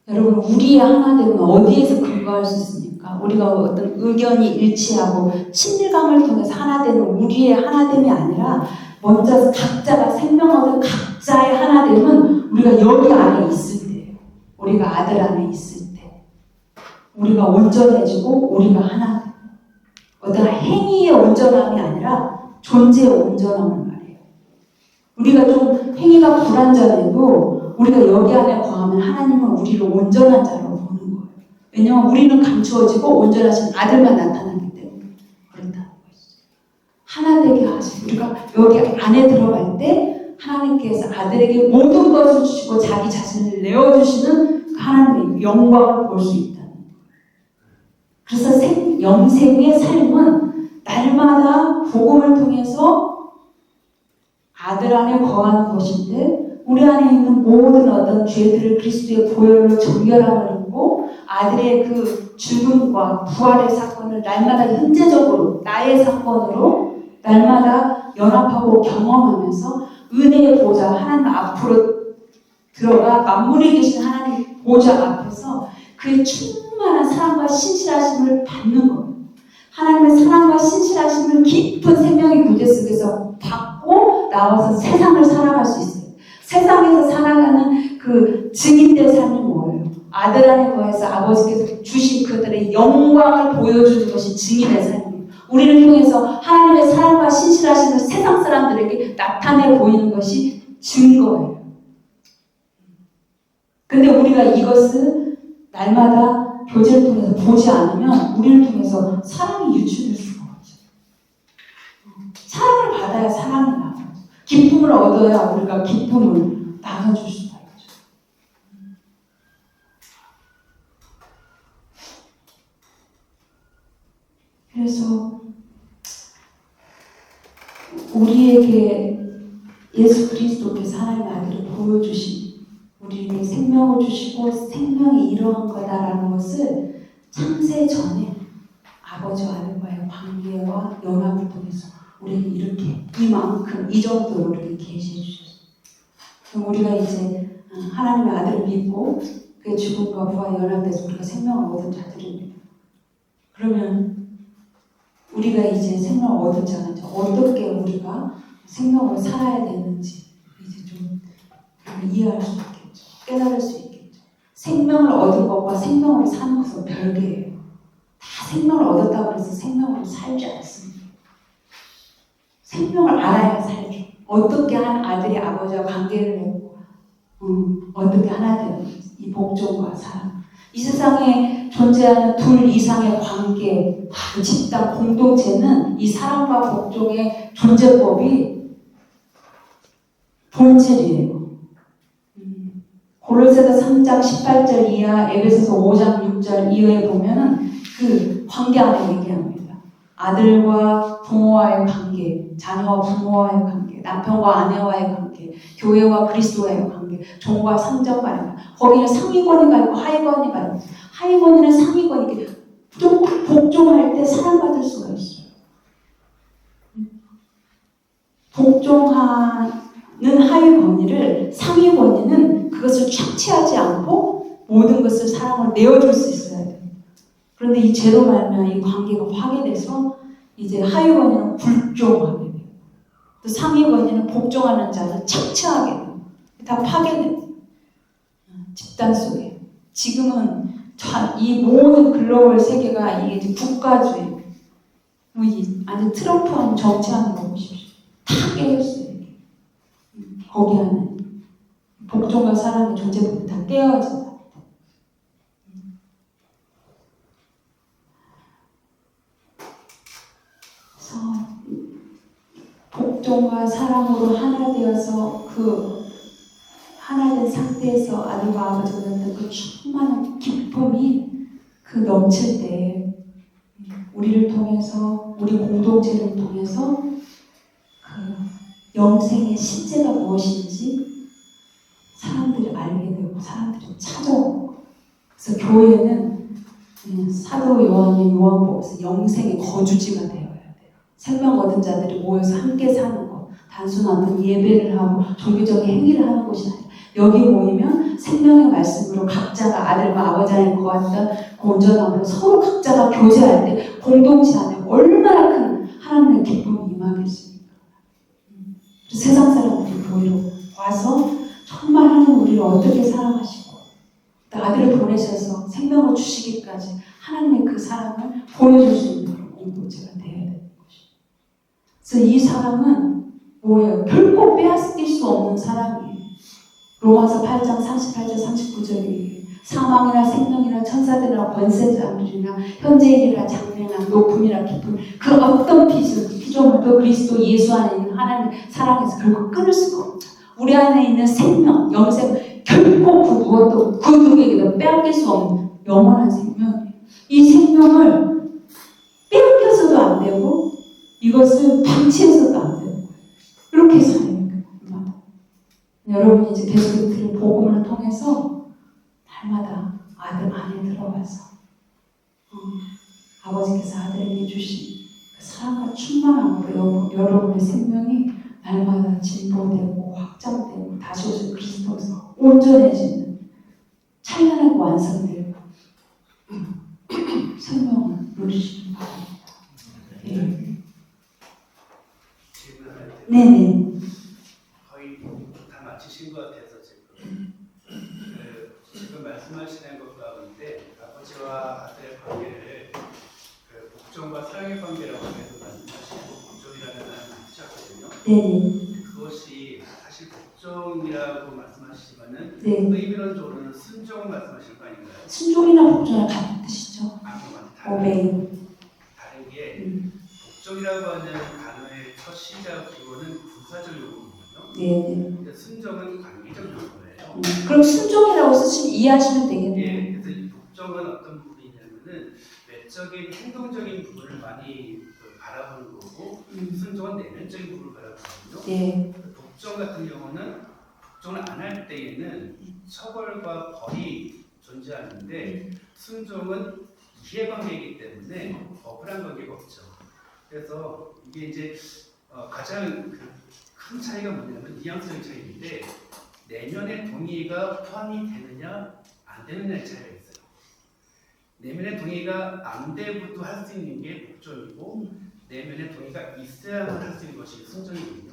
여러분 우리의 하나됨은 어디에서 근거할 수 있습니까? 우리가 어떤 의견이 일치하고 친밀감을 통해서 하나되는 우리의 하나됨이 아니라 먼저 각자가 생명 얻은 각자의 하나됨은 우리가 여기 안에 있을 때예요. 우리가 아들 안에 있을 때 우리가 온전해지고 우리가 하나 돼요. 어떤 행위의 온전함이 아니라 존재의 온전함을 말해요. 우리가 좀 행위가 불완전해도 우리가 여기 안에 거하면 하나님은 우리를 온전한 자로 보는 거예요. 왜냐하면 우리는 감추어지고 온전하신 아들만 나타나기 때문에 그렇다는 거죠. 하나 되게 하시고 우리가 여기 안에 들어갈 때 하나님께서 아들에게 모든 것을 주시고 자기 자신을 내어주시는 하나님의 영광을 볼 수 있다는 거예요. 그래서 영생의 삶은 날마다 복음을 통해서 아들 안에 거하는 것인데 우리 안에 있는 모든 어떤 죄들을 그리스도의 보혈로 정결함을 입고 아들의 그 죽음과 부활의 사건을 날마다 현재적으로 나의 사건으로 날마다 연합하고 경험하면서 은혜의 보좌 하나님 앞으로 들어가 만물에 계신 하나님 보좌 앞에서 그의 충만한 사랑과 신실하심을 받는 거예요. 하나님의 사랑과 신실하심을 깊은 생명의 교제 속에서 받고 나와서 세상을 살아갈 수 있어요. 세상에서 살아가는 그 증인된 삶이 뭐예요? 아들 안에 거해서 아버지께서 주신 그들의 영광을 보여주는 것이 증인의 삶이에요. 우리를 통해서 하나님의 사랑과 신실하심을 세상 사람들에게 나타내 보이는 것이 증거예요. 근데 우리가 이것을 날마다 교제를 통해서 보지 않으면 우리를 통해서 사랑이 유출될 수가 없죠. 사랑을 받아야 사랑이 나와요. 기쁨을 얻어야 우리가 기쁨을 나눠줄 수가 있죠. 그래서 우리에게 예수 그리스도께서 하나님의 아들을 보여주신 우리에게 생명을 주시고 생명이 이러한 거다라는 것을 창세 전에 아버지와 아들과의 관계와 연합을 통해서 우리에게 이렇게 이만큼 이 정도로 이렇게 계시해 주셨어요. 그럼 우리가 이제 하나님의 아들을 믿고 그의 죽음과 부활 연합돼서 우리가 생명을 얻은 자들입니다. 그러면 우리가 이제 생명을 얻은 자는 어떻게 우리가 생명으로 살아야 되는지 이제 좀 이해할 수 있겠죠. 깨달을 수 있겠죠. 생명을 얻은 것과 생명으로 사는 것은 별개예요. 다 생명을 얻었다고 해서 생명으로 살지 않습니다. 생명을 알아야 살죠. 어떻게 한 아들이 아버지와 관계를 맺고 어떻게 하나 되는 이 복종과 사랑. 이 세상에 존재하는 둘 이상의 관계, 집단, 공동체는 이 사랑과 복종의 존재법이 본질이에요. 골로새서 3장 18절 이하, 에베소서 5장 6절 이하에 보면은 그 관계 안에 얘기합니다. 아들과 부모와의 관계, 자녀와 부모와의 관계, 남편과 아내와의 관계, 교회와 그리스도와의 관계, 종과 상전과의 관계. 거기는 상위권이가 있고 하위권이가 있고, 하위권이나 상위권이 무조건 복종할 때 사랑받을 수가 있어요. 복종하는 하위 권위를 상위 권위는 그것을 착취하지 않고 모든 것을 사랑을 내어줄 수 있어야 돼요. 그런데 이 죄로 말하면 이 관계가 파괴돼서 이제 하위 권위는 불종하게 돼요. 또 상위 권위는 복종하는 자는 착취하게 돼요. 다 파괴돼요. 집단 속에. 지금은 이 모든 글로벌 세계가 이게 이제 국가주의, 아주 트럼프한 정치하는 거 보십시오. 다 깨졌어요. 거기 안에 복종과 사랑의 존재부터 다 깨어진다. 그래서 복종과 사랑으로 하나 되어서 그 하나된 상태에서 아들과 아버지가 됐던 그 충만한 기쁨이 그 넘칠 때 우리를 통해서 우리 공동체를 통해서 그 영생의 실제가 무엇인지 사람들이 알게 되고 사람들이 찾아오고 그래서 교회는 사도 요한의 요한복음에서 영생의 거주지가 되어야 돼요. 생명 얻은 자들이 모여서 함께 사는 것, 단순한 어떤 예배를 하고 종교적인 행위를 하는 곳이 아니라 여기 모이면 생명의 말씀으로 각자가 아들과 아버지 안에 거했던 그 온전함으로 서로 각자가 교제할 때 공동체 안에 얼마나 큰 하나님의 기쁨이 임하겠습니까? 세상 사람들이 보이러 와서 정말 하나님 우리를 어떻게 사랑하시고 또 아들을 보내셔서 생명을 주시기까지 하나님의 그 사랑을 보여줄 수 있는 그런 공동체가 되어야 되는 것이죠. 그래서 이 사랑은 뭐예요? 결코 빼앗길 수 없는 사랑이에요. 로마서 8장 38절 39절이 사망이나 생명이나 천사들이나 권세자들이나 현재일이나 장래나 높음이나 깊음 그 어떤 피조물도 그리스도 예수 안에 있는 하나님 사랑에서 결국 끊을 수가 없죠. 우리 안에 있는 생명, 영생 결코 그 무엇도 그 누구에게도 빼앗길 수 없는 영원한 생명이에요. 이 생명을 빼앗겨서도 안 되고 이것을 방치해서도 안 되는 거예요. 이렇게 살아요. 여러분이 이제 계속 들은 복음을 통해서 날마다 아들 안에 들어가서 아버지께서 아들에게 주신 그 사랑과 충만함으로 여러분의 생명이 날마다 진보되고 확장되고 다시 오신 그리스도에서 온전해지는 찬란하고 완성되고 생명을 누리시기 바랍니다. 네. 네네. 거의 다 마치신 것 같아서 지금 말씀하시는 것과 같은데 아버지와 아들의 관계를 그 복종과 사랑의 관계라고 해서 말씀하시고 복종이라는 단어를 쓰셨거든요. 네네. 그것이 사실 복종이라고 말씀하시지만은 네. 의미론적으로는 순종을 말씀하시는 거 아닌가요? 순종이나 복종이랑 같은 뜻이죠. 다른 오베이. 게 복종이라고 하는 단어의 첫 시작 기본은 군사적 용어거든요. 네네. 근데 순종은 관계적 용어예요. 그럼 순종이라고 쓰시면 이해하시면 되겠네요. 예, 그래서 이 복종은 어떤 부분이냐면은 외적인 행동적인 부분을 많이 바라보는 거고 순종은 내면적인 부분을 바라보거든요. 네. 복종 같은 경우는 복종을 안 할 때에는 처벌과 벌이 존재하는데 순종은 이해관계이기 때문에 억울한 관계가 없죠. 그래서 이게 이제 가장 큰 차이가 뭐냐면 뉘앙스의 차이인데 내면의 동의가 포함이 되느냐 안 되느냐의 차이가 있어요. 내면의 동의가 안 되고도 할 수 있는 게 복종이고 내면의 동의가 있어야만 할 수 있는 것이 순종이거든요.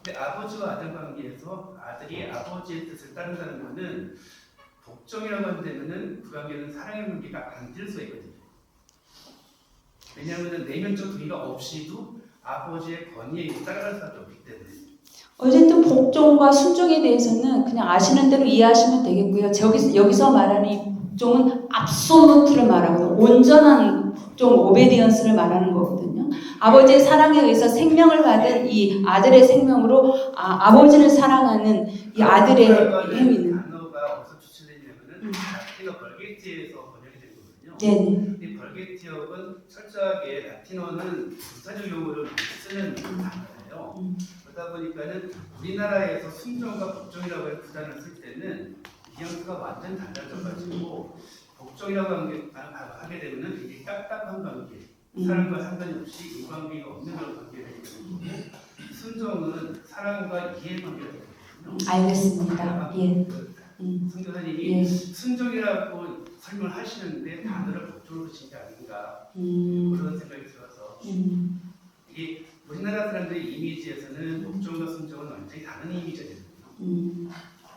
근데 아버지와 아들 관계에서 아들이 아버지의 뜻을 따른다는 것은 복종이라고 한다면은 그 관계는 사랑의 관계가 안 될 수가 있거든요. 왜냐하면 내면적 동의가 없이도 아버지의 권위에 따라갈 수밖에 없기 때문에. 어쨌든 복종과 순종에 대해서는 그냥 아시는 대로 이해하시면 되겠고요. 여기서 말하는 이 복종은 압솔루트를 말하고 온전한 복종, 오베디언스를 말하는 거거든요. 아버지의 사랑에 의해서 생명을 받은 이 아들의 생명으로 아버지를 사랑하는 이 아들의 행위는 단어가 어디서 추출되냐면은 라틴어 벌게티에서 번역이 된 거거든요. 네네. 이 벌게티어는 철저하게 라틴어는 군사적 용어를 쓰는 단어예요. 그러다 보니까는 우리나라에서 순종과 복종이라고 해서 그 단어를 쓸 때는 뉘앙스가 완전 달라져가지고 복종이라고 하게 되면은 굉장히 딱딱한 관계, 사랑과 상관이 없이 인관계가 없는 그런 관계가 되는 거고 순종은 사랑과 이해 관계가 되거든요. 알겠습니다. 예. 선교사님이 예. 순종이라고 설명을 하시는데 단어를 복종으로 쓰신 게 아닌가 그런 생각이 들어서 이게 우리나라 사람들의 이미지에서는 복종과 순종은 완전히 다른 이미지거든요.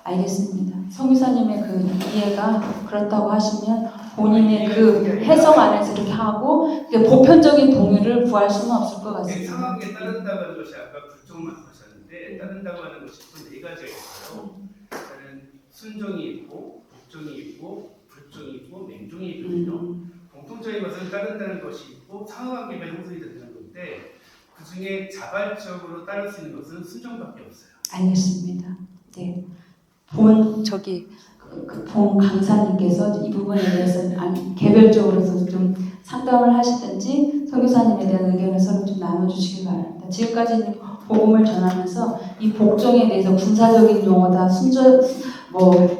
알겠습니다. 성교사님의 그 이해가 그렇다고 하시면 본인의 그 해석 안에서 이렇게 하고 보편적인 동의를 구할 수는 없을 것 같습니다. 상황에 따른다고 하는 것이 아까 불종을 말씀하셨는데 따른다고 하는 것이 또 네 가지가 있어요. 일단은 순종이 있고 복종이 있고 불종이 있고 맹종이 있거든요. 공통적인 것은 따른다는 것이 있고 상호관계가 형성이 되는 건데 그 중에 자발적으로 따를 수 있는 것은 순종밖에 없어요. 알겠습니다. 네. 본 강사님께서 이 부분에 대해서 개별적으로 좀 상담을 하시든지 선교사님에 대한 의견을 서로 좀 나눠주시기 바랍니다. 지금까지 복음을 전하면서 이 복종에 대해서 군사적인 용어다, 순종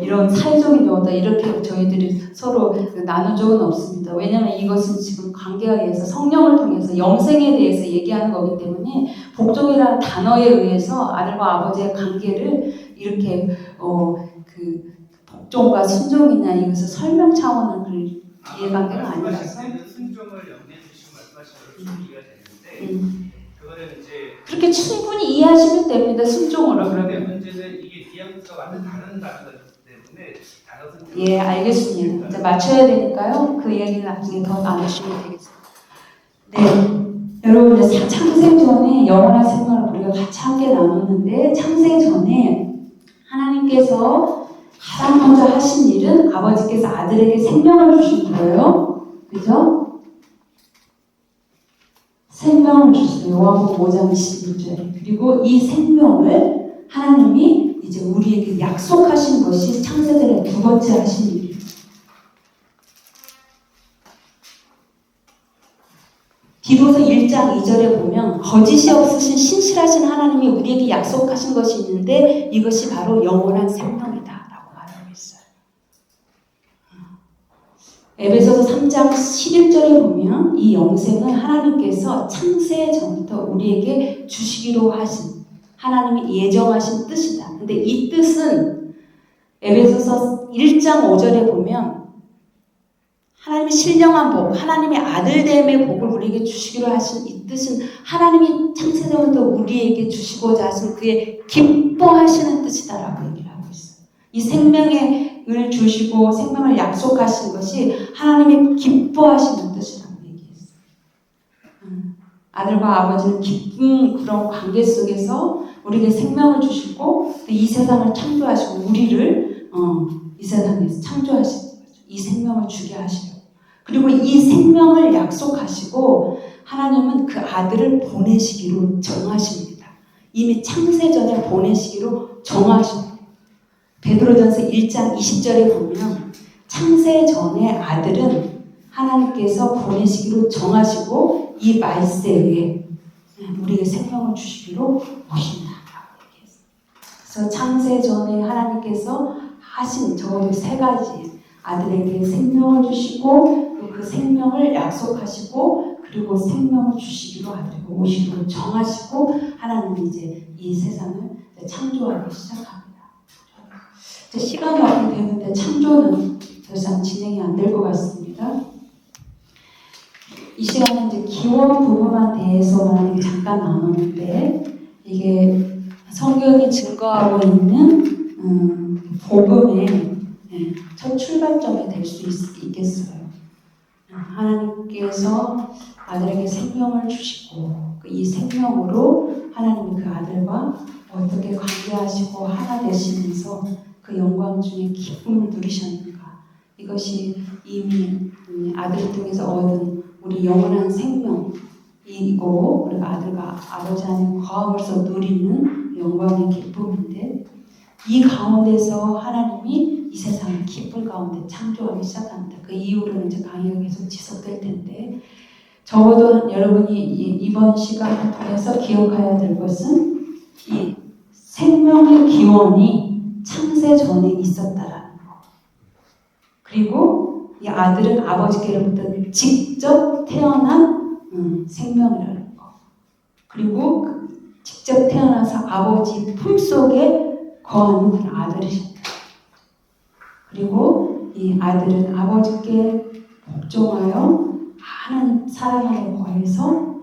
이런 사회적인 용어다 이렇게 저희들이 서로 나눈 적은 없습니다. 왜냐하면 이것은 지금 관계에 의해서 성령을 통해서 영생에 대해서 얘기하는 거기 때문에 복종이라는 단어에 의해서 아들과 아버지의 관계를 이렇게 그 복종과 순종이나 이것을 설명 차원은 그 이해관계가 아니라서 순종을 염두에 두시고 말씀하신 대로 이해가 되는데 그거는 이제 그렇게 충분히 이해하시면 됩니다. 순종으로 그런데 그러면. 문제는 이게 뉘앙스가 완전 다른 단어이기 때문에 단어는 예, 알겠습니다. 이제 맞춰야 되니까요. 그 얘기는 나중에 더 나누시면 되겠습니다. 네, 여러분 이제 창세 전에 영원한 생명을 우리가 같이 함께 나눴는데 창세 전에 하나님께서 가장 먼저 하신 일은 아버지께서 아들에게 생명을 주신 거예요. 그죠? 생명을 주셨어요. 요한복음 5장 21절에. 그리고 이 생명을 하나님이 이제 우리에게 약속하신 것이 창세전에 두 번째 하신 일이에요. 디도서 1장 2절에 보면 거짓이 없으신 신실하신 하나님이 우리에게 약속하신 것이 있는데 이것이 바로 영원한 생명이다라고 말하고 있어요. 에베소서 3장 11절에 보면 이 영생은 하나님께서 창세 전부터 우리에게 주시기로 하신 하나님이 예정하신 뜻이다. 근데 이 뜻은 에베소서 1장 5절에 보면 하나님의 신령한 복, 하나님의 아들됨의 복을 우리에게 주시기로 하신 이 뜻은 하나님이 창세전부터 우리에게 주시고자 하신 그의 기뻐하시는 뜻이다라고 얘기를 하고 있어요. 이 생명을 주시고 생명을 약속하신 것이 하나님이 기뻐하시는 뜻이라고 얘기했어요. 아들과 아버지는 기쁜 그런 관계 속에서 우리에게 생명을 주시고 이 세상을 창조하시고 우리를 이 세상에서 창조하신 거죠. 이 생명을 주게 하시려고. 그리고 이 생명을 약속하시고 하나님은 그 아들을 보내시기로 정하십니다. 이미 창세전에 보내시기로 정하십니다. 베드로전서 1장 20절에 보면 창세전에 아들은 하나님께서 보내시기로 정하시고 이 말세에 우리에게 생명을 주시기로 오신다. 그래서 창세전에 하나님께서 하신 적어도 3가지 아들에게 생명을 주시고 또 그 생명을 약속하시고 그리고 생명을 주시기로 아들에게 오시기로 정하시고 하나님이 이제 이 세상을 창조하기 시작합니다. 시간이 없게 되는데 창조는 더 이상 진행이 안 될 것 같습니다. 이 시간은 이제 기원 부분에 대해서만 잠깐 나누는데 이게 성경이 증거하고 있는 복음의 첫 출발점이 될 수 있겠어요. 하나님께서 아들에게 생명을 주시고 이 생명으로 하나님이 그 아들과 어떻게 관계하시고 하나 되시면서 그 영광 중에 기쁨을 누리셨는가. 이것이 이미 아들을 통해서 얻은 우리 영원한 생명이고 우리가 아들과 아버지 안에 거함으로써 누리는 영광의 기쁨인데 이 가운데서 하나님이 이 세상을 기쁨 가운데 창조하기 시작합니다. 그 이후로는 이제 강의가 계속 지속될 텐데 적어도 여러분이 이번 시간을 통해서 기억해야 될 것은 이 생명의 기원이 창세 전에 있었다라는 거. 그리고 이 아들은 아버지께로부터 직접 태어난 생명이라는 거. 그리고 직접 태어나서 아버지 품속에 거하는 그런 아들이십니다. 그리고 이 아들은 아버지께 복종하여 하나님 사랑하는 거에서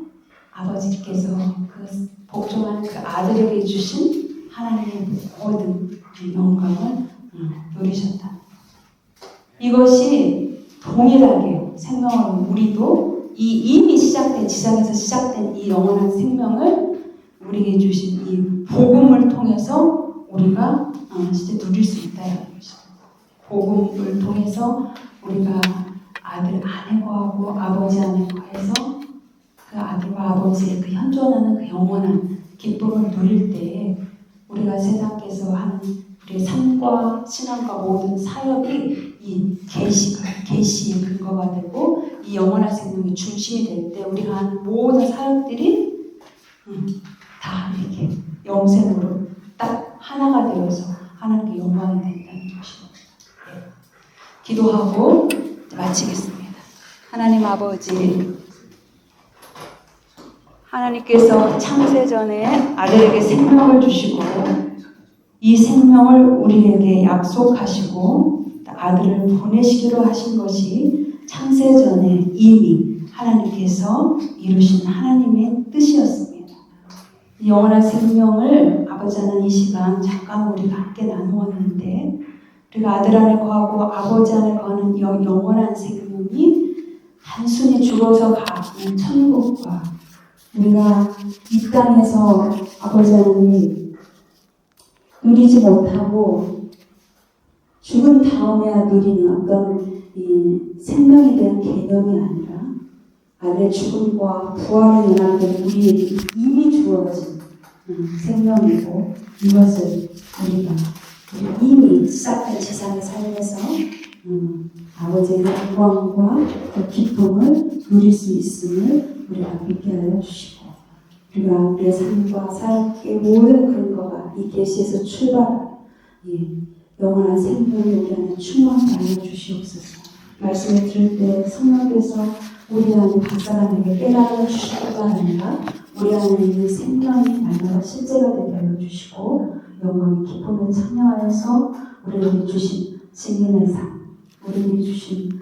아버지께서 그 복종하는 그 아들에게 주신 하나님의 모든 영광을 누리셨다. 이것이 동일하게 생명을 우리도 이미 시작된 지상에서 시작된 이 영원한 생명을 우리에게 주신 이 복음을 통해서 우리가 진짜 누릴 수 있다는 것입니다. 복음을 통해서 우리가 아들 안에 거하고 아버지 안에 거해서 그 아들과 아버지의 그 현존하는 그 영원한 기쁨을 누릴 때 우리가 세상에서 하는 우리의 삶과 신앙과 모든 사역이 이 계시의 근거가 되고 이 영원한 생명의 중심이 될 때 우리가 하는 모든 사역들이 다 이렇게 영생으로 딱 하나가 되어서 하나님께 영광이 된다는 것입니다. 네. 기도하고 마치겠습니다. 하나님 아버지, 하나님께서 창세전에 아들에게 생명을 주시고 이 생명을 우리에게 약속하시고 아들을 보내시기로 하신 것이 창세전에 이미 하나님께서 이루신 하나님의 뜻이었습니다. 영원한 생명을 아버지 하나님 이 시간 잠깐 우리가 함께 나누었는데 우리가 아들 안에 거하고 아버지 안에 거하는 영원한 생명이 단순히 죽어서 가는 천국과 우리가 이 땅에서 아버지 하나님 누리지 못하고 죽은 다음에야 누리는 어떤 이 생명에 대한 개념이 아니라 아들의 죽음과 부활을 연합된 우리에게 이미 주어진 생명이고 이것을 우리가 이미 시작된 세상의 삶에서 아버지의 영광과 그 기쁨을 누릴 수 있음을 우리가 믿게 하여 주시고 우리가 우리의 삶과 사역의 모든 근거가 이 계시에서 출발한 영원한 생명이 우리 안에 충만하게 하여 주시옵소서. 말씀을 들을 때 성령께서 우리 안에 박사람에게 깨달아 주실 뿐만 아니라 우리 안에 있는 생명이 날마다 실제가 되게 하여 주시고 영광의 기쁨을 참여하여서 우리에게 주신 증인의 삶, 우리에게 주신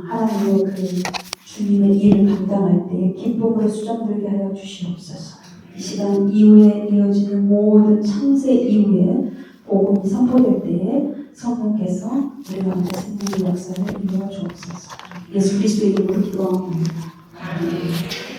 하나님의 그 주님의 일을 감당할 때 기쁨으로 수정들게 하여 주시옵소서. 이 시간 이후에 이어지는 모든 창세 이후에 복음이 선포될 때에 성령께서 우리 가운데 생명의 역사를 이루어 주옵소서. 예수 그리스도의 이름으로 기도합니다. 아멘.